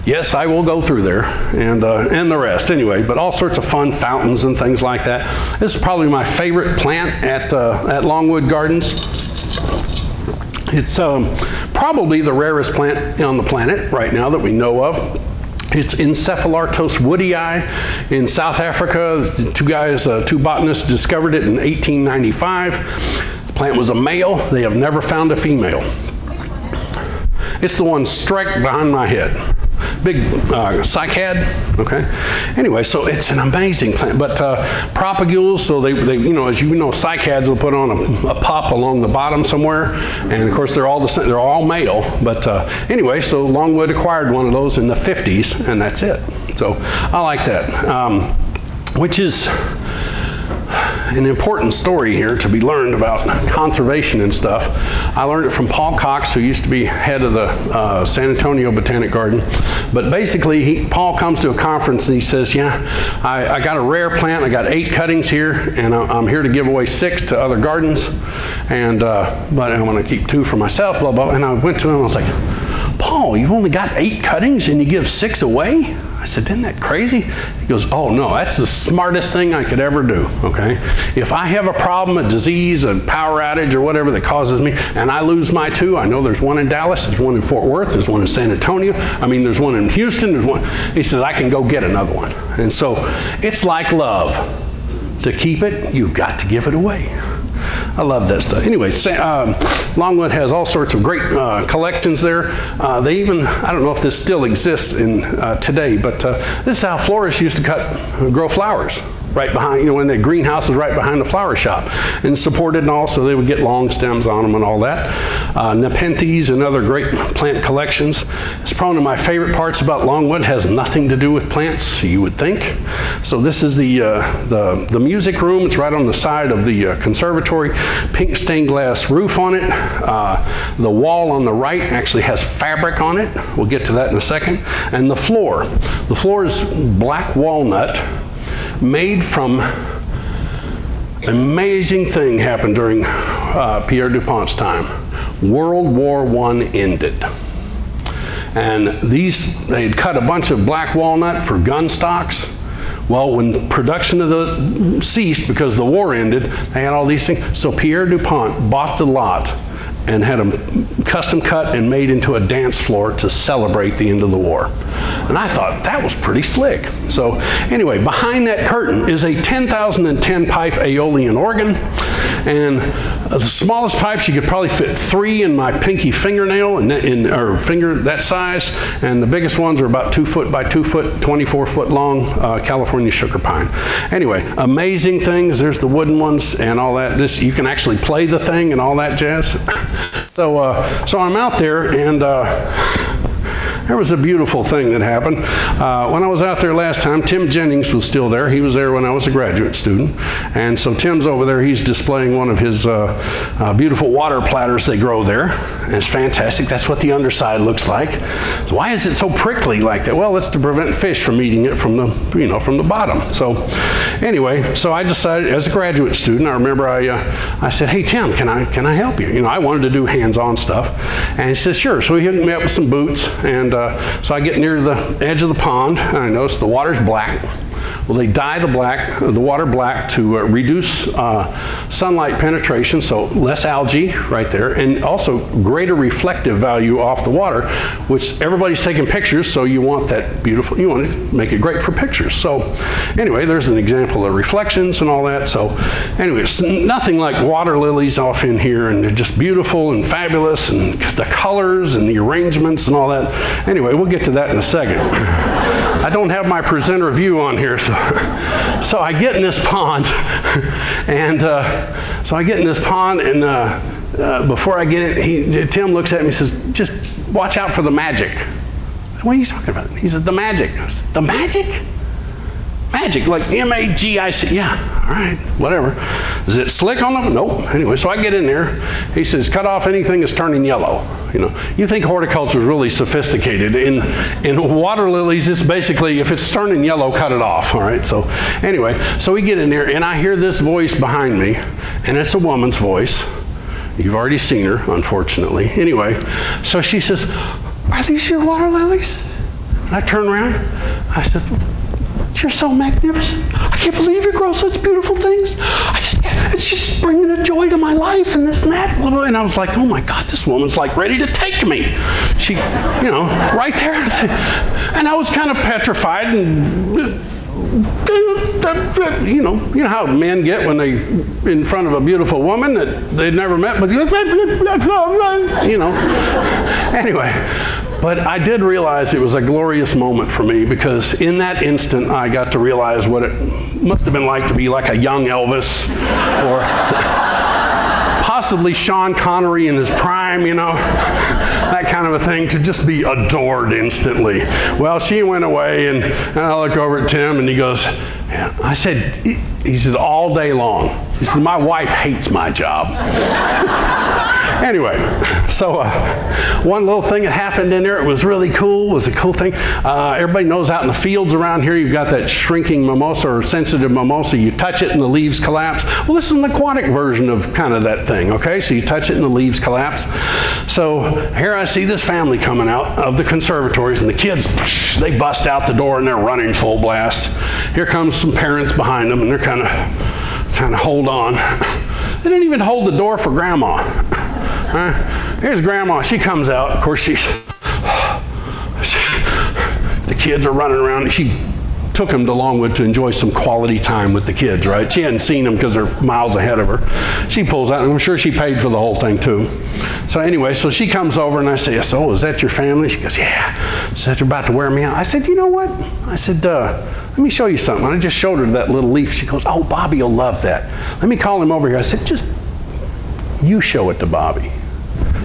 Yes, I will go through there, and the rest anyway, but all sorts of fun fountains and things like that. This is probably my favorite plant at Longwood Gardens. It's probably the rarest plant on the planet right now that we know of. It's Encephalartos woodii in South Africa. Two botanists discovered it in 1895. The plant was a male. They have never found a female. It's the one straight behind my head. Big cycad, okay? Anyway, so it's an amazing plant. But propagules, so they as you know, cycads will put on a pup along the bottom somewhere, and of course they're all the same, they're all male. But anyway, so Longwood acquired one of those in the 50s, and that's it. So I like that, which is an important story here to be learned about conservation and stuff. I learned it from Paul Cox, who used to be head of the San Antonio Botanic Garden. But basically, Paul comes to a conference and he says, yeah, I got a rare plant. I got 8 cuttings here, and I'm here to give away 6 to other gardens. And but I want to keep 2 for myself, blah, blah. And I went to him and I was like, Paul, you've only got 8 cuttings and you give 6 away? I said, isn't that crazy? He goes, oh no, that's the smartest thing I could ever do, okay? If I have a problem, a disease, a power outage or whatever that causes me, and I lose my 2, I know there's one in Dallas, there's one in Fort Worth, there's one in San Antonio, there's one in Houston, there's one. He says, I can go get another one. And so it's like love. To keep it, you've got to give it away. I love that stuff. Anyway, Longwood has all sorts of great collections there. They even, I don't know if this still exists today, but this is how florists used to grow flowers. Right behind, when the greenhouse was right behind the flower shop, and supported and all, so they would get long stems on them and all that. Nepenthes and other great plant collections. It's probably one of my favorite parts about Longwood. Has nothing to do with plants, you would think. So this is the music room. It's right on the side of the conservatory. Pink stained glass roof on it. The wall on the right actually has fabric on it. We'll get to that in a second. And the floor. The floor is black walnut, made from amazing thing happened during Pierre DuPont's time. World War I ended. And they had cut a bunch of black walnut for gun stocks. Well, when production of those ceased because the war ended, they had all these things. So Pierre DuPont bought the lot and had them custom cut and made into a dance floor to celebrate the end of the war. And I thought that was pretty slick. So anyway, behind that curtain is a 10,010 pipe Aeolian organ. And the smallest pipes, you could probably fit 3 in my pinky fingernail, or finger that size. And the biggest ones are about 2 foot by 2 foot, 24 foot long California sugar pine. Anyway, amazing things. There's the wooden ones and all that. You can actually play the thing and all that jazz. So I'm out there, and there was a beautiful thing that happened. When I was out there last time, Tim Jennings was still there. He was there when I was a graduate student. And so Tim's over there. He's displaying one of his beautiful water platters they grow there. And it's fantastic. That's what the underside looks like. So why is it so prickly like that? Well, it's to prevent fish from eating it from the bottom. So anyway, so I decided as a graduate student, I remember I said, hey, Tim, can I help you? I wanted to do hands-on stuff. And he says, sure. So he hooked me up with some boots. And so I get near the edge of the pond, and I notice the water's black. Well, they dye the water black to reduce sunlight penetration, so less algae right there, and also greater reflective value off the water, which everybody's taking pictures, so you want that beautiful, you want to make it great for pictures. So anyway, there's an example of reflections and all that. So anyway, it's nothing like water lilies off in here, and they're just beautiful and fabulous, and the colors and the arrangements and all that. Anyway, we'll get to that in a second. I I don't have my presenter view on here, so I get in this pond, and before I get in, Tim looks at me and says, just watch out for the magic. What are you talking about? He said, the magic. I said, the magic? Magic, like M-A-G-I-C. Yeah, all right, whatever. Is it slick on them? Nope. Anyway, so I get in there. He says, cut off anything that's turning yellow. You think horticulture is really sophisticated. In water lilies, it's basically, if it's turning yellow, cut it off, all right? So anyway, so we get in there, and I hear this voice behind me, and it's a woman's voice. You've already seen her, unfortunately. Anyway, so she says, are these your water lilies? And I turn around, I said, you're so magnificent. I can't believe you grow such beautiful things. It's just bringing a joy to my life and this and that. And I was like, oh my God, this woman's like ready to take me. She, right there. And I was kind of petrified and, you know how men get when they in front of a beautiful woman that they'd never met, but anyway. But I did realize it was a glorious moment for me, because in that instant I got to realize what it must have been like to be like a young Elvis, or possibly Sean Connery in his prime, that kind of a thing, to just be adored instantly. Well, she went away, and I look over at Tim, and he goes, I said, he said, all day long. He said, my wife hates my job. Anyway, so one little thing that happened in there, it was really cool, was a cool thing. Everybody knows out in the fields around here, you've got that shrinking mimosa or sensitive mimosa. You touch it and the leaves collapse. Well, this is an aquatic version of kind of that thing, okay? So you touch it and the leaves collapse. So here I see this family coming out of the conservatories, and the kids, they bust out the door and they're running full blast. Here comes some parents behind them, and they're kind of trying to hold on. They didn't even hold the door for Grandma. Here's Grandma. She comes out. Of course, the kids are running around. She took them to Longwood to enjoy some quality time with the kids, right? She hadn't seen them because they're miles ahead of her. She pulls out, and I'm sure she paid for the whole thing too. So anyway, so she comes over, and I say, oh, is that your family? She goes, yeah. She said, you're about to wear me out. I said, you know what? I said, let me show you something. And I just showed her that little leaf. She goes, oh, Bobby will love that. Let me call him over here. I said, just you show it to Bobby.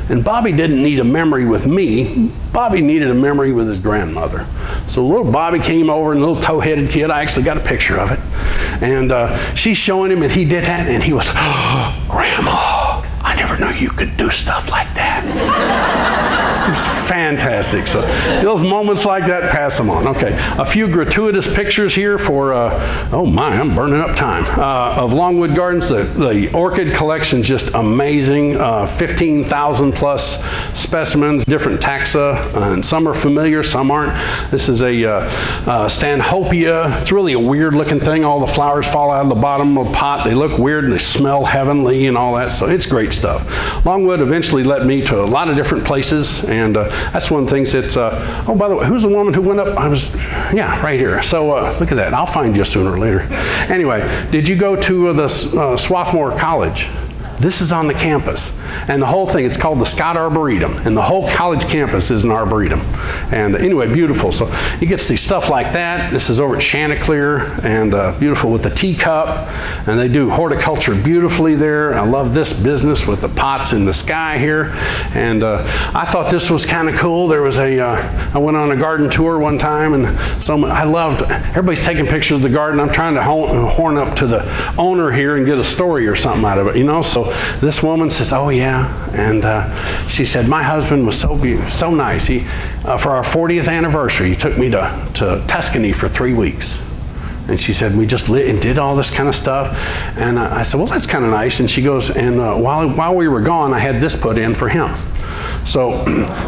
And Bobby didn't need a memory with me. Bobby needed a memory with his grandmother. So little Bobby came over, and a little tow-headed kid, I actually got a picture of it. And she's showing him, and he did that, and he was, oh, Grandma, I never knew you could do stuff like that. It's fantastic. So those moments like that, pass them on. Okay, a few gratuitous pictures here for, oh my, I'm burning up time, of Longwood Gardens. The orchid collection, just amazing. 15,000 plus specimens, different taxa, and some are familiar, some aren't. This is a Stanhopea. It's really a weird looking thing. All the flowers fall out of the bottom of the pot. They look weird and they smell heavenly and all that. So it's great stuff. Longwood eventually led me to a lot of different places. And that's one of the things that's, oh, by the way, who's the woman who went up? Right here. So look at that. I'll find you sooner or later. Anyway, did you go to the Swarthmore College? This is on the campus. And the whole thing, it's called the Scott Arboretum. And the whole college campus is an arboretum. And anyway, beautiful. So you get to see stuff like that. This is over at Chanticleer, and beautiful with the teacup. And they do horticulture beautifully there. I love this business with the pots in the sky here. And I thought this was kind of cool. There was I went on a garden tour one time, and I loved, everybody's taking pictures of the garden. I'm trying to horn up to the owner here and get a story or something out of it, So this woman says, oh yeah. And she said, my husband was so nice. He, for our 40th anniversary, he took me to Tuscany for 3 weeks. And she said, we just lit and did all this kind of stuff. And I said, well, that's kind of nice. And she goes, and while we were gone, I had this put in for him. So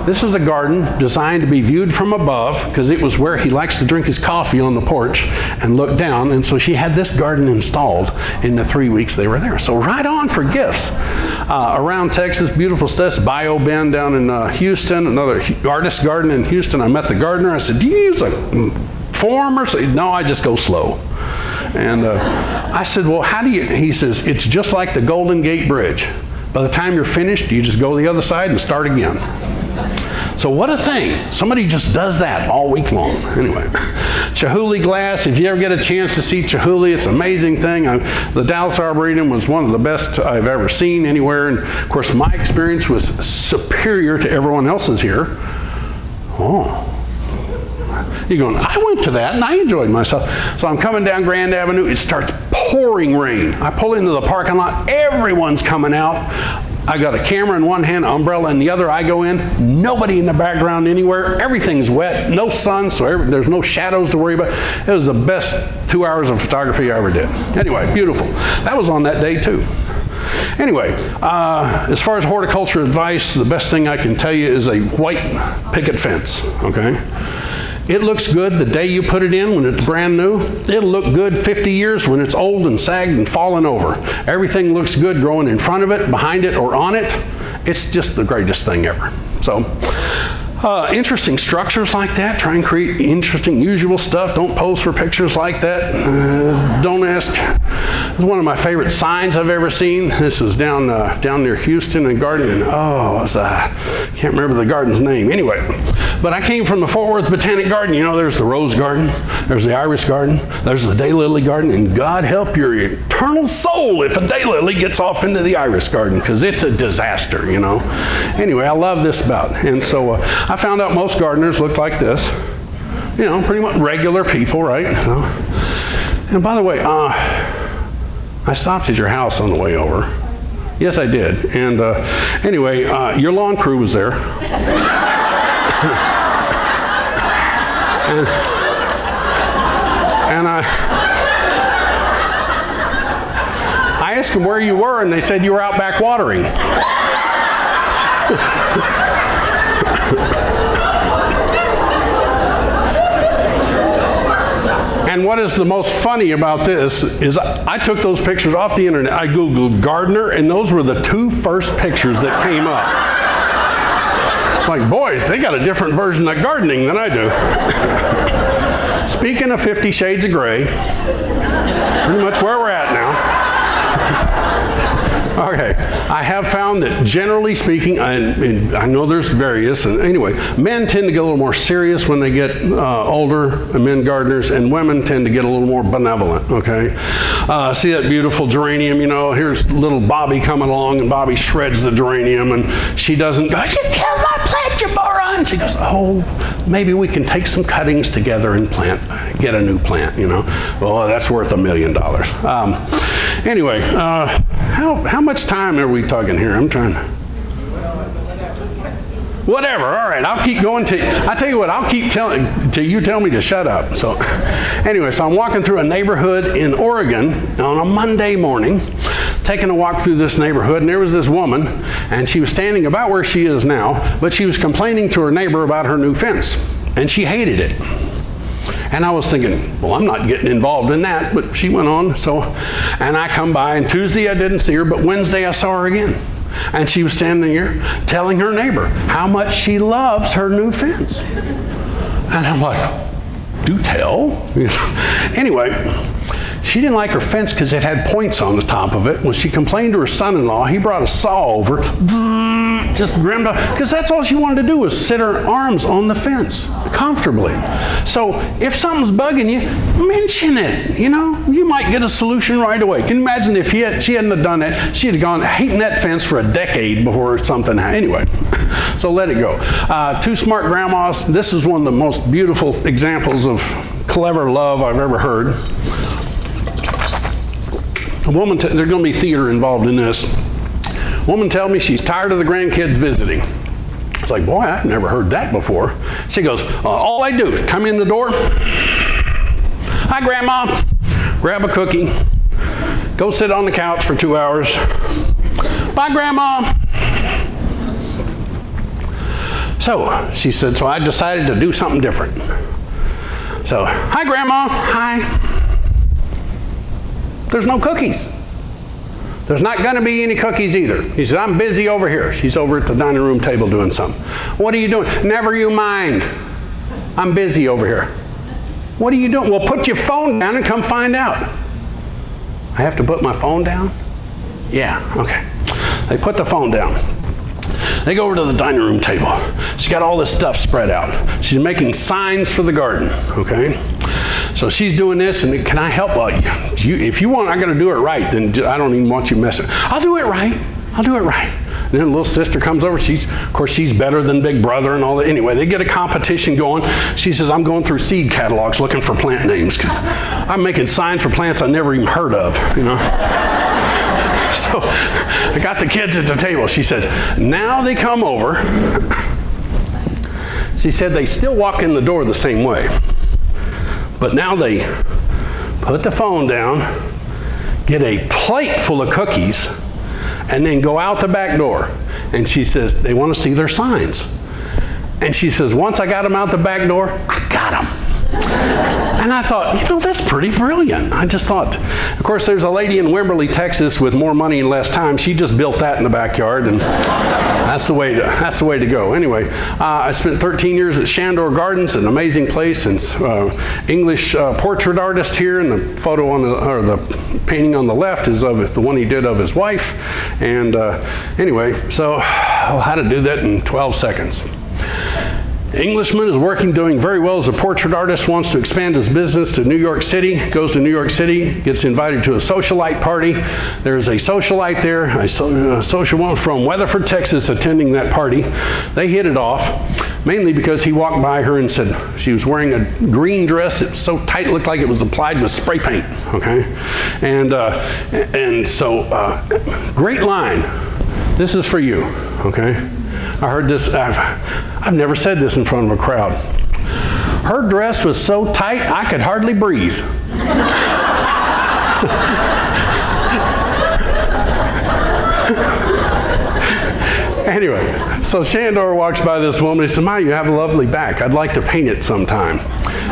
this is a garden designed to be viewed from above, because it was where he likes to drink his coffee on the porch and look down. And so she had this garden installed in the 3 weeks they were there. So right on for gifts. Around Texas, beautiful stuff. Bio Bend down in Houston, another artist garden in Houston. I met the gardener. I said, do you use a form or something? No, I just go slow. And I said, well, how do you? He says, it's just like the Golden Gate Bridge. By the time you're finished, you just go the other side and start again. So what a thing. Somebody just does that all week long. Anyway, Chihuly glass. If you ever get a chance to see Chihuly, it's an amazing thing. The Dallas Arboretum was one of the best I've ever seen anywhere. And of course, my experience was superior to everyone else's here. Oh. You're going, I went to that and I enjoyed myself. So I'm coming down Grand Avenue. It starts pouring rain. I pull into the parking lot. Everyone's coming out. I got a camera in one hand, umbrella in the other. I go in. Nobody in the background anywhere. Everything's wet. No sun, so there's no shadows to worry about. It was the best 2 hours of photography I ever did. Anyway, beautiful. That was on that day too. Anyway, as far as horticulture advice, the best thing I can tell you is a white picket fence, okay? It looks good the day you put it in when it's brand new. It'll look good 50 years when it's old and sagged and fallen over. Everything looks good growing in front of it, behind it, or on it. It's just the greatest thing ever. So, interesting structures like that. Try and create interesting, usual stuff. Don't pose for pictures like that. Don't ask. It's one of my favorite signs I've ever seen. This is down near Houston and Garden. Can't remember the garden's name. Anyway, but I came from the Fort Worth Botanic Garden. You know, there's the Rose Garden, there's the Iris Garden, there's the Daylily Garden, and God help your eternal soul if a daylily gets off into the Iris Garden, because it's a disaster, you know. Anyway, I love this about it. And so I found out most gardeners look like this. You know, pretty much regular people, right? And by the way, I stopped at your house on the way over. Yes, I did. And anyway, your lawn crew was there. and I asked them where you were, and they said you were out back watering. And what is the most funny about this is I took those pictures off the internet. I Googled gardener, and those were the 2 first pictures that came up. It's like, boys, they got a different version of gardening than I do. Speaking of 50 Shades of Grey, pretty much where we're at now. Okay, I have found that generally speaking, and I know there's various, and anyway, men tend to get a little more serious when they get older, men gardeners, and women tend to get a little more benevolent, okay? See that beautiful geranium, you know, here's little Bobby coming along, and Bobby shreds the geranium, and she doesn't go, you killed my plant, you moron! She goes, oh, maybe we can take some cuttings together and get a new plant, you know? Well, that's worth $1 million. Anyway, how much time are we talking here? I'm trying to... Whatever, all right, I'll keep going I tell you what, I'll keep telling till you tell me to shut up. So anyway, so I'm walking through a neighborhood in Oregon on a Monday morning, taking a walk through this neighborhood, and there was this woman, and she was standing about where she is now, but she was complaining to her neighbor about her new fence, and she hated it. And I was thinking, well, I'm not getting involved in that, but she went on. And I come by, and Tuesday I didn't see her, but Wednesday I saw her again. And she was standing here telling her neighbor how much she loves her new fence. And I'm like, do tell. Anyway, she didn't like her fence because it had points on the top of it. When she complained to her son-in-law, he brought a saw over, just grimmed up, because that's all she wanted to do was sit her arms on the fence comfortably. So if something's bugging you, mention it. You know, you might get a solution right away. Can you imagine if she hadn't have done that? She'd have gone hating that fence for a decade before something happened. Anyway, so let it go. 2 smart grandmas. This is one of the most beautiful examples of clever love I've ever heard. A woman, there's going to be theater involved in this. Woman tells me she's tired of the grandkids visiting. It's like, boy, I've never heard that before. She goes, all I do is come in the door. Hi, Grandma. Grab a cookie. Go sit on the couch for 2 hours. Bye, Grandma. So she said, so I decided to do something different. So, hi, Grandma. Hi. There's no cookies. There's not going to be any cookies either. He said, I'm busy over here. She's over at the dining room table doing something. What are you doing? Never you mind. I'm busy over here. What are you doing? Well, put your phone down and come find out. I have to put my phone down? Yeah, okay. They put the phone down. They go over to the dining room table. She's got all this stuff spread out. She's making signs for the garden, okay? So she's doing this, and can I help? Well, if you want, I got to do it right, then I don't even want you messing. I'll do it right. I'll do it right. And then little sister comes over. Of course, she's better than big brother and all that. Anyway, they get a competition going. She says, I'm going through seed catalogs looking for plant names because I'm making signs for plants I never even heard of, you know. So I got the kids at the table. She said, now they come over. She said they still walk in the door the same way. But now they put the phone down, get a plate full of cookies, and then go out the back door. And she says, they want to see their signs. And she says, once I got them out the back door, I got them. And I thought, you know, that's pretty brilliant. I just thought, of course, there's a lady in Wimberley, Texas with more money and less time. She just built that in the backyard, and that's the way to go. Anyway, I spent 13 years at Shandor Gardens, an amazing place, and English portrait artist here, and the photo on the painting on the left is of the one he did of his wife. And anyway, so how to do that in 12 seconds. Englishman is doing very well as a portrait artist, wants to expand his business to New York City, goes to New York City, gets invited to a socialite party. There's a socialite there, a social one from Weatherford, Texas, attending that party. They hit it off, mainly because he walked by her and said she was wearing a green dress that was so tight it looked like it was applied with spray paint, okay? And so, great line, this is for you, okay? I heard this, I've never said this in front of a crowd. Her dress was so tight, I could hardly breathe. Anyway, so Shandor walks by this woman. He said, Ma, you have a lovely back. I'd like to paint it sometime.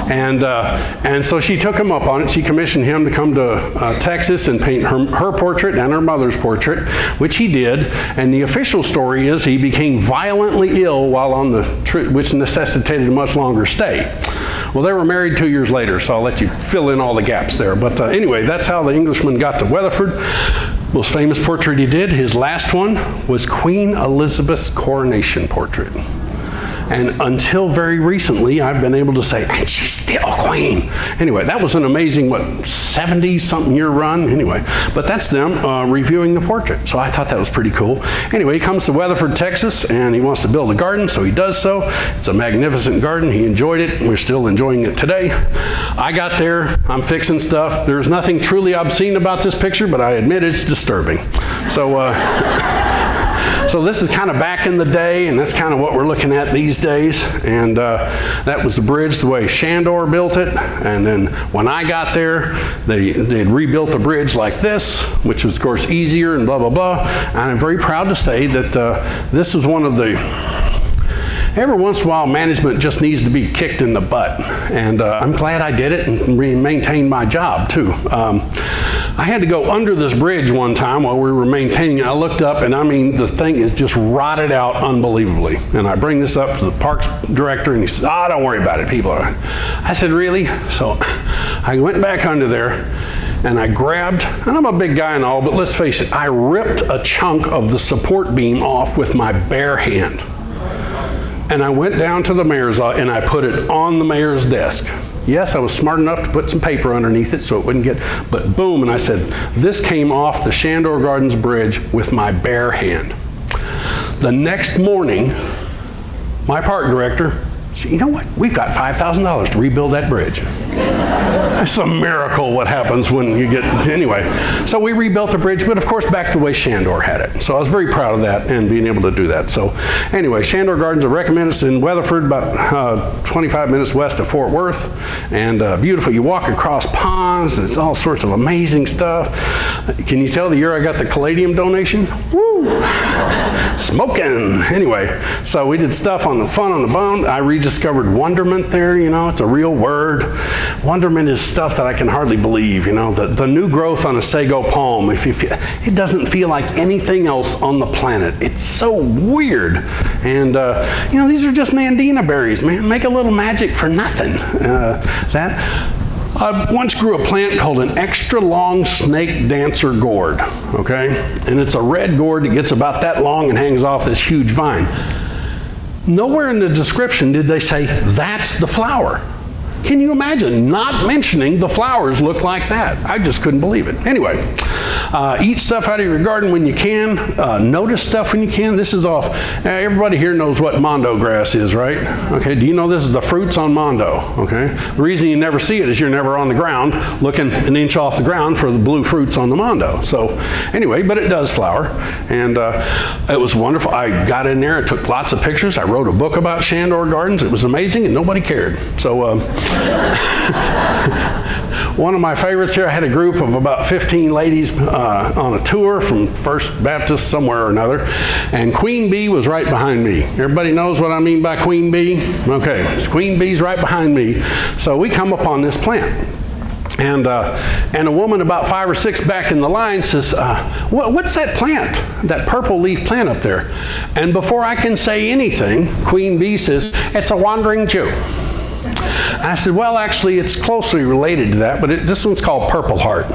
And so she took him up on it. She commissioned him to come to Texas and paint her portrait and her mother's portrait, which he did. And the official story is he became violently ill while on the trip, which necessitated a much longer stay. Well, they were married 2 years later, so I'll let you fill in all the gaps there. But anyway, that's how the Englishman got to Weatherford. Most famous portrait he did, his last one, was Queen Elizabeth's coronation portrait. And until very recently, I've been able to say, and she's still queen. Anyway, that was an amazing, 70-something year run? Anyway, but that's them reviewing the portrait. So I thought that was pretty cool. Anyway, he comes to Weatherford, Texas, and he wants to build a garden, so he does so. It's a magnificent garden. He enjoyed it. We're still enjoying it today. I got there. I'm fixing stuff. There's nothing truly obscene about this picture, but I admit it's disturbing. So, so this is kind of back in the day, and that's kind of what we're looking at these days. And that was the bridge the way Shandor built it. And then when I got there, they'd rebuilt the bridge like this, which was, of course, easier and blah, blah, blah. And I'm very proud to say that this was one of the... Every once in a while, management just needs to be kicked in the butt. And I'm glad I did it and maintained my job, too. I had to go under this bridge one time while we were maintaining it. I looked up, and I mean, the thing is just rotted out unbelievably. And I bring this up to the parks director, and he says, don't worry about it, people are. I said, really? So I went back under there, and I grabbed, and I'm a big guy and all, but let's face it, I ripped a chunk of the support beam off with my bare hand. And I went down to the mayor's office and I put it on the mayor's desk. Yes, I was smart enough to put some paper underneath it so it wouldn't get, but boom, and I said, this came off the Shandor Gardens Bridge with my bare hand. The next morning, my park director said, you know what, we've got $5,000 to rebuild that bridge. It's a miracle what happens when you get, anyway. So we rebuilt the bridge, but of course back to the way Shandor had it. So I was very proud of that and being able to do that. So anyway, Shandor Gardens, I recommend it. It's in Weatherford, about 25 minutes west of Fort Worth. And beautiful, you walk across ponds, it's all sorts of amazing stuff. Can you tell the year I got the Caladium donation? Woo! Smoking! Anyway, so we did stuff on the fun on the bone. I rediscovered wonderment there, you know, it's a real word. Wonderment is stuff that I can hardly believe, you know, the new growth on a sago palm. It doesn't feel like anything else on the planet. It's so weird. And, you know, these are just Nandina berries, man. Make a little magic for nothing. I once grew a plant called an extra long snake dancer gourd, okay? And it's a red gourd that gets about that long and hangs off this huge vine. Nowhere in the description did they say, that's the flower. Can you imagine not mentioning the flowers look like that? I just couldn't believe it. Anyway, eat stuff out of your garden when you can. Notice stuff when you can. This is off. Everybody here knows what mondo grass is, right? Okay, do you know this is the fruits on mondo? Okay, the reason you never see it is you're never on the ground looking an inch off the ground for the blue fruits on the mondo. So anyway, but it does flower. And it was wonderful. I got in there, I took lots of pictures. I wrote a book about Shandor Gardens. It was amazing and nobody cared. So one of my favorites here, I had a group of about 15 ladies on a tour from First Baptist somewhere or another, and Queen Bee was right behind me. Everybody knows what I mean by Queen Bee? Okay, Queen Bee's right behind me. So we come upon this plant. And a woman about 5 or 6 back in the line says, what's that plant, that purple leaf plant up there? And before I can say anything, Queen Bee says, it's a wandering Jew. I said, well, actually, it's closely related to that, but this one's called Purple Heart.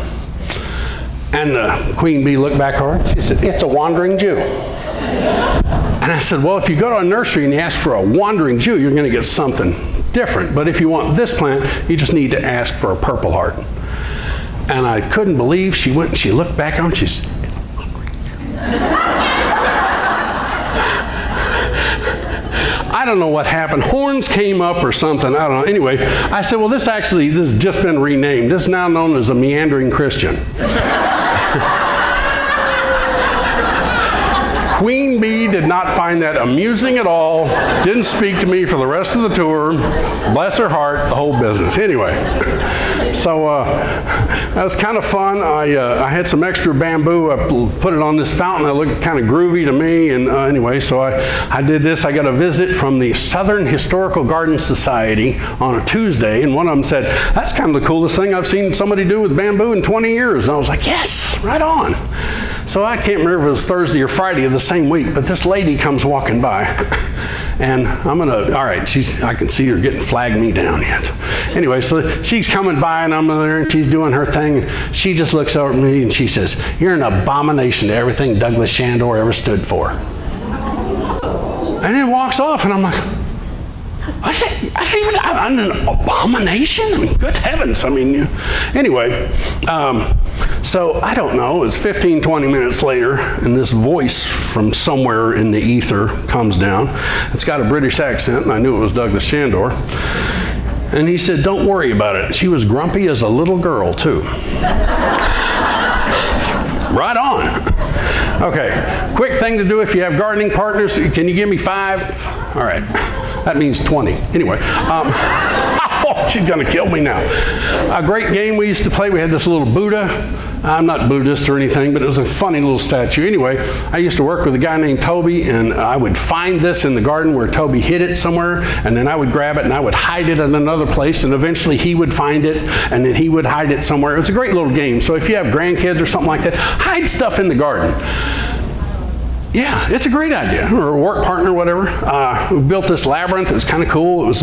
And Queen Bee looked back at her. She said, it's a wandering Jew. And I said, well, if you go to a nursery and you ask for a wandering Jew, you're going to get something different. But if you want this plant, you just need to ask for a Purple Heart. And I couldn't believe she went and she looked back on it. She said, I don't know what happened. Horns came up or something. I don't know. Anyway, I said, well, this has just been renamed. This is now known as a meandering Christian. Queen Bee did not find that amusing at all. Didn't speak to me for the rest of the tour. Bless her heart, the whole business. Anyway, so that was kind of fun. I had some extra bamboo. I put it on this fountain. It looked kind of groovy to me. And anyway, so I did this. I got a visit from the Southern Historical Garden Society on a Tuesday. And one of them said, that's kind of the coolest thing I've seen somebody do with bamboo in 20 years. And I was like, yes, right on. So I can't remember if it was Thursday or Friday of the same week, but this lady comes walking by. And all right, I can see her getting flagged me down yet. Anyway, so she's coming by and I'm there and she's doing her thing. And she just looks over at me and she says, you're an abomination to everything Douglas Shandor ever stood for. And then walks off and I'm like, I'm an abomination? I mean, good heavens. I mean, anyway, so I don't know. It's 15, 20 minutes later, and this voice from somewhere in the ether comes down. It's got a British accent, and I knew it was Douglas Shandor. And he said, don't worry about it. She was grumpy as a little girl, too. Right on. Okay, quick thing to do if you have gardening partners. Can you give me 5? All right. That means 20. Anyway, oh, she's going to kill me now. A great game we used to play. We had this little Buddha. I'm not Buddhist or anything, but it was a funny little statue. Anyway, I used to work with a guy named Toby, and I would find this in the garden where Toby hid it somewhere, and then I would grab it and I would hide it in another place, and eventually he would find it, and then he would hide it somewhere. It was a great little game. So if you have grandkids or something like that, hide stuff in the garden. Yeah, it's a great idea, or a work partner, whatever. We built this labyrinth. It was kind of cool. It was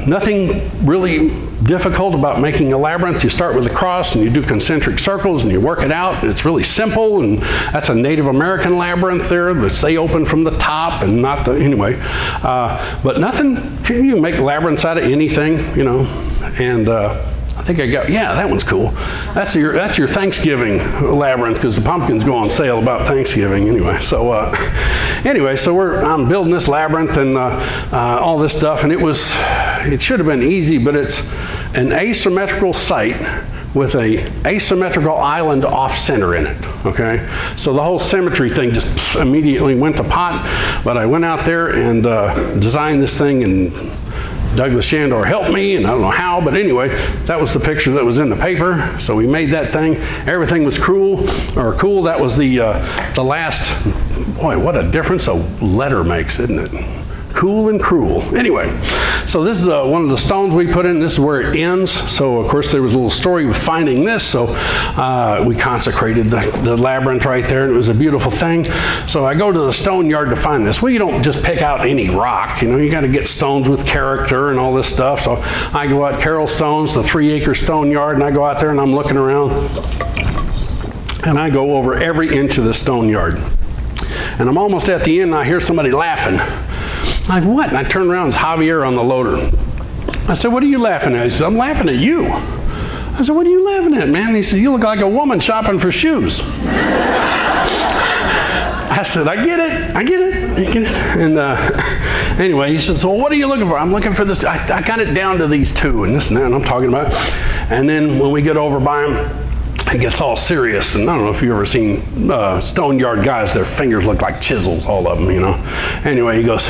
nothing really difficult about making a labyrinth. You start with a cross and you do concentric circles and you work it out. It's really simple, and that's a Native American labyrinth there that stay open from the top and not the, anyway. But nothing, you can make labyrinths out of anything, you know, and I think I got, yeah, that one's cool. That's your Thanksgiving labyrinth, because the pumpkins go on sale about Thanksgiving anyway. So I'm building this labyrinth and all this stuff, and it should have been easy, but it's an asymmetrical site with a asymmetrical island off center in it, okay? So the whole symmetry thing just immediately went to pot, but I went out there and designed this thing, and Douglas Shandor helped me, and I don't know how, but anyway, that was the picture that was in the paper. So we made that thing. Everything was cool. That was the last. Boy, what a difference a letter makes, isn't it? Cool and cruel. Anyway, so this is one of the stones we put in. This is where it ends. So, of course, there was a little story with finding this. So we consecrated the labyrinth right there, and it was a beautiful thing. So I go to the stone yard to find this. Well, you don't just pick out any rock. You know, you got to get stones with character and all this stuff. So I go out Carroll Stones, the 3-acre stone yard, and I go out there and I'm looking around. And I go over every inch of the stone yard. And I'm almost at the end, and I hear somebody laughing. I'm like, what? And I turn around, it's Javier on the loader. I said, what are you laughing at? He said, I'm laughing at you. I said, what are you laughing at, man? He said, you look like a woman shopping for shoes. I said, I get it. And anyway, he said, so what are you looking for? I'm looking for this. I got it down to these two and this and that, and I'm talking about. And then when we get over by him, it gets all serious. And I don't know if you've ever seen stone yard guys, their fingers look like chisels, all of them, you know. Anyway, he goes,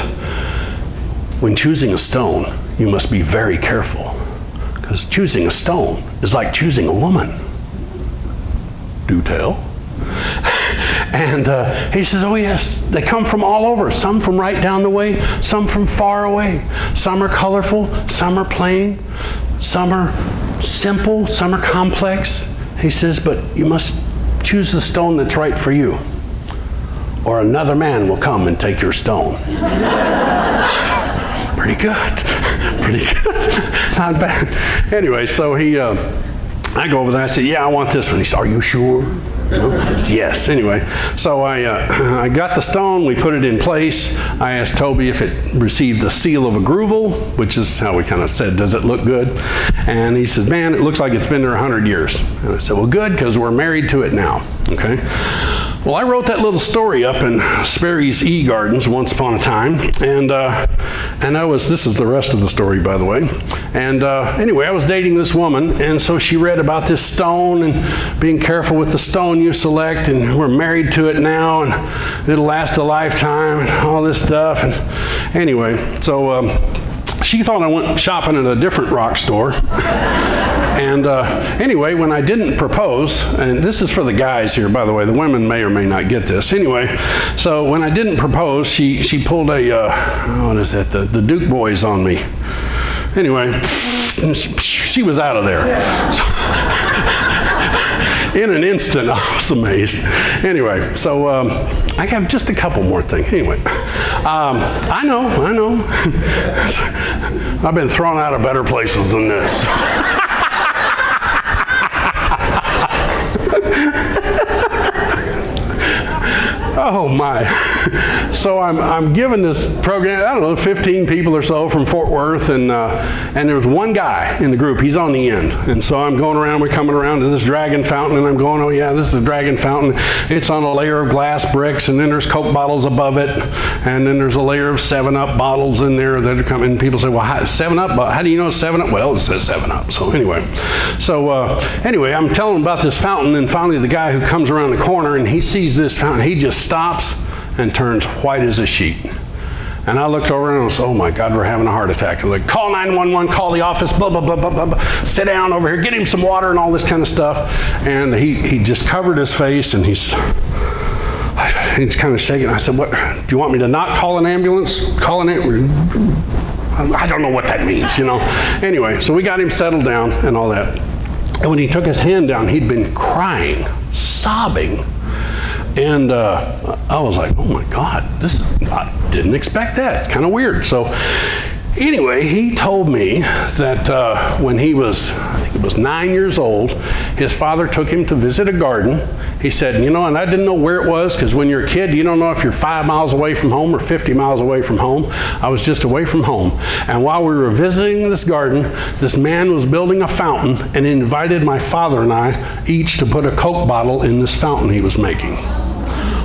when choosing a stone, you must be very careful, because choosing a stone is like choosing a woman. Do tell. And he says, oh yes, they come from all over. Some from right down the way, some from far away. Some are colorful, some are plain, some are simple, some are complex. He says, but you must choose the stone that's right for you, or another man will come and take your stone. Pretty good. Not bad. Anyway, so I go over there, I said, yeah, I want this one. He said, are you sure? You know? Yes. Anyway, so I got the stone, we put it in place. I asked Toby if it received the seal of approval, which is how we kind of said, does it look good? And he said, man, it looks like it's been there 100 years. And I said, well, good, because we're married to it now. Okay. Well, I wrote that little story up in Sperry's E-Gardens once upon a time, and this is the rest of the story, by the way. And anyway, I was dating this woman, and so she read about this stone and being careful with the stone you select, and we're married to it now, and it'll last a lifetime, and all this stuff. And anyway, so she thought I went shopping at a different rock store. And anyway, when I didn't propose, and this is for the guys here, by the way, the women may or may not get this. Anyway, so when I didn't propose, she pulled a, what is that, the Duke boys on me. Anyway, she was out of there. So, in an instant, I was amazed. Anyway, so I have just a couple more things. Anyway, I know. I've been thrown out of better places than this. Oh my. So I'm giving this program, I don't know, 15 people or so from Fort Worth, and there was one guy in the group, he's on the end. And so I'm going around, we're coming around to this dragon fountain, and I'm going, oh yeah, this is the dragon fountain. It's on a layer of glass bricks, and then there's Coke bottles above it, and then there's a layer of 7-Up bottles in there that are coming. And people say, well, 7-Up, how do you know it's 7-Up? Well, it says 7-Up. So anyway, I'm telling him about this fountain, and finally the guy who comes around the corner, and he sees this fountain, he just stops and turns white as a sheet. And I looked over and I was, oh my God, we're having a heart attack. I'm like, call 911, call the office, blah, blah, blah, blah, blah, blah. Sit down over here, get him some water and all this kind of stuff. And he just covered his face, and he's kind of shaking. I said, what, do you want me to not call an ambulance? Call an ambulance? I don't know what that means, you know. Anyway, so we got him settled down and all that. And when he took his hand down, he'd been crying, sobbing. And I was like, oh my God, I didn't expect that. It's kind of weird. So anyway, he told me that when he was, I think it was 9 years old, his father took him to visit a garden. He said, you know, and I didn't know where it was, because when you're a kid, you don't know if you're 5 miles away from home or 50 miles away from home. I was just away from home. And while we were visiting this garden, this man was building a fountain and invited my father and I each to put a Coke bottle in this fountain he was making.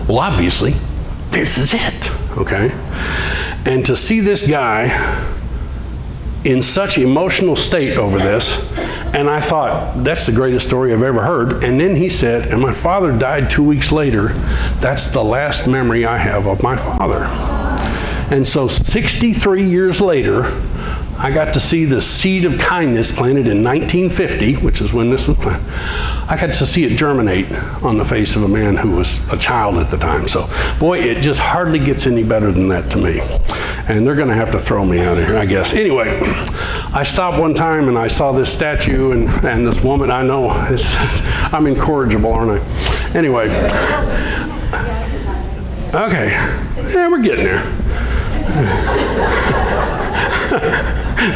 Well, obviously, this is it, okay? And to see this guy in such emotional state over this, and I thought, that's the greatest story I've ever heard. And then he said, and my father died 2 weeks later. That's the last memory I have of my father. And so 63 years later, I got to see the seed of kindness planted in 1950, which is when this was planted. I got to see it germinate on the face of a man who was a child at the time. So, boy, it just hardly gets any better than that to me. And they're going to have to throw me out of here, I guess. Anyway, I stopped one time and I saw this statue and this woman. I know, I'm incorrigible, aren't I? Anyway. Okay. Yeah, we're getting there.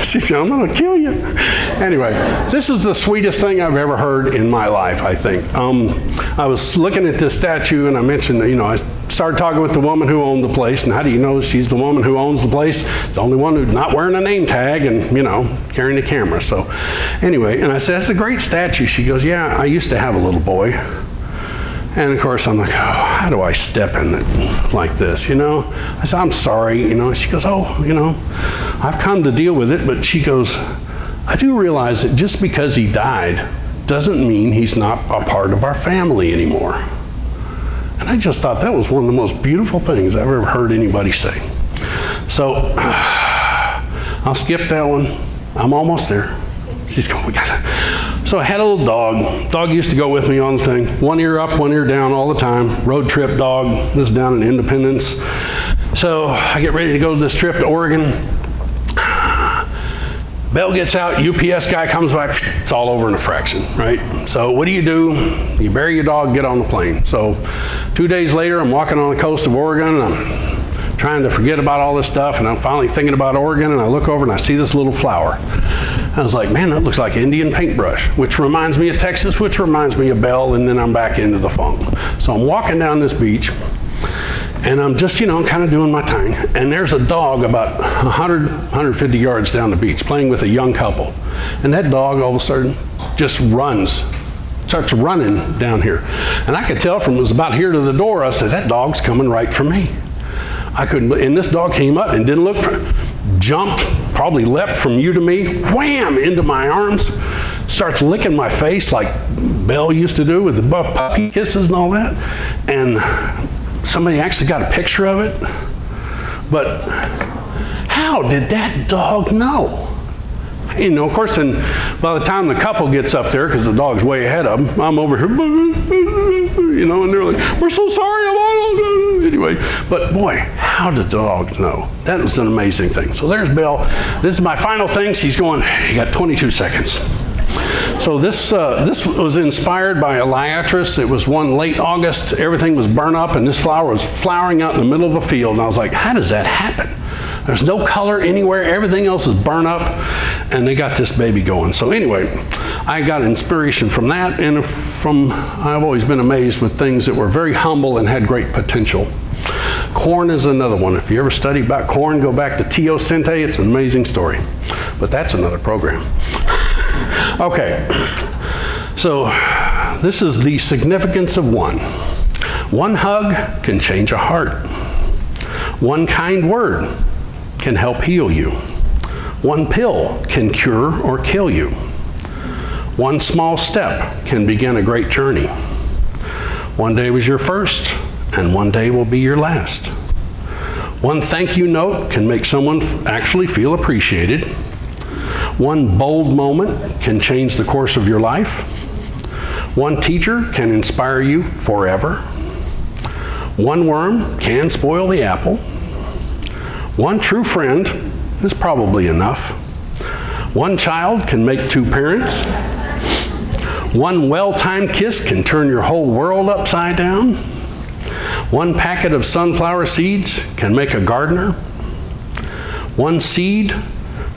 She said, I'm going to kill you. Anyway, this is the sweetest thing I've ever heard in my life, I think. I was looking at this statue and I mentioned that, I started talking with the woman who owned the place. And how do you know she's the woman who owns the place? The only one who's not wearing a name tag and, carrying the camera. So anyway, and I said, that's a great statue. She goes, yeah, I used to have a little boy. And of course, I'm like, oh, how do I step in it like this, I said, I'm sorry, She goes, oh, I've come to deal with it. But she goes, I do realize that just because he died doesn't mean he's not a part of our family anymore. And I just thought that was one of the most beautiful things I've ever heard anybody say. So I'll skip that one. I'm almost there. She's going, we got it. So I had a little dog. Dog used to go with me on the thing. One ear up, one ear down all the time. Road trip dog. This is down in Independence. So I get ready to go to this trip to Oregon. Bell gets out, UPS guy comes by, it's all over in a fraction, right? So what do? You bury your dog, get on the plane. So 2 days later, I'm walking on the coast of Oregon, and I'm trying to forget about all this stuff, and I'm finally thinking about Oregon, and I look over and I see this little flower. I was like, man, that looks like Indian paintbrush, which reminds me of Texas, which reminds me of Bell, and then I'm back into the funk. So I'm walking down this beach, and I'm just, kind of doing my thing. And there's a dog about 100, 150 yards down the beach playing with a young couple. And that dog all of a sudden just starts running down here. And I could tell from it was about here to the door, I said, that dog's coming right for me. I couldn't, and this dog came up and didn't look jumped, probably leapt from you to me, wham, into my arms, starts licking my face like Belle used to do with the puppy kisses and all that. And somebody actually got a picture of it. But how did that dog know? Of course, and by the time the couple gets up there, because the dog's way ahead of them, I'm over here, and they're like, we're so sorry. Anyway, but boy, how did the dog know? That was an amazing thing. So there's Belle. This is my final thing. She's going, you got 22 seconds. So this was inspired by a liatris. It was one late August. Everything was burnt up, and this flower was flowering out in the middle of a field. And I was like, how does that happen? There's no color anywhere. Everything else is burnt up, and they got this baby going. So anyway, I got inspiration from that, and I've always been amazed with things that were very humble and had great potential. Corn is another one. If you ever study about corn, go back to Tio Sente. It's an amazing story. But that's another program. Okay, so this is the significance of one. One hug can change a heart. One kind word can help heal you. One pill can cure or kill you. One small step can begin a great journey. One day was your first, and one day will be your last. One thank you note can make someone actually feel appreciated. One bold moment can change the course of your life. One teacher can inspire you forever. One worm can spoil the apple. One true friend is probably enough. One child can make two parents. One well-timed kiss can turn your whole world upside down. One packet of sunflower seeds can make a gardener. One seed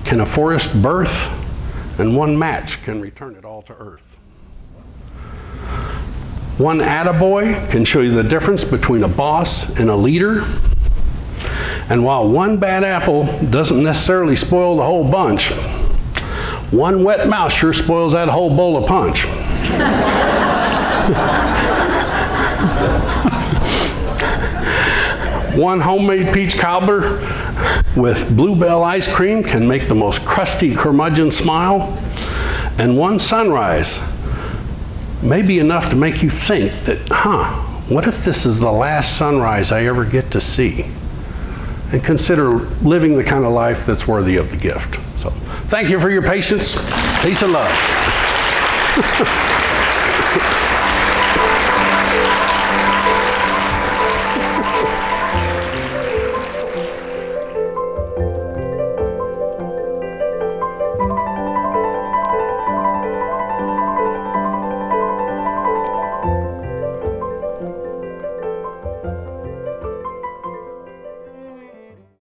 can a forest birth, and one match can return it all to earth. One attaboy can show you the difference between a boss and a leader. And while one bad apple doesn't necessarily spoil the whole bunch, one wet mouse sure spoils that whole bowl of punch. One homemade peach cobbler with Bluebell ice cream can make the most crusty curmudgeon smile. And one sunrise may be enough to make you think that, what if this is the last sunrise I ever get to see? and consider living the kind of life that's worthy of the gift. So thank you for your patience. Peace and love.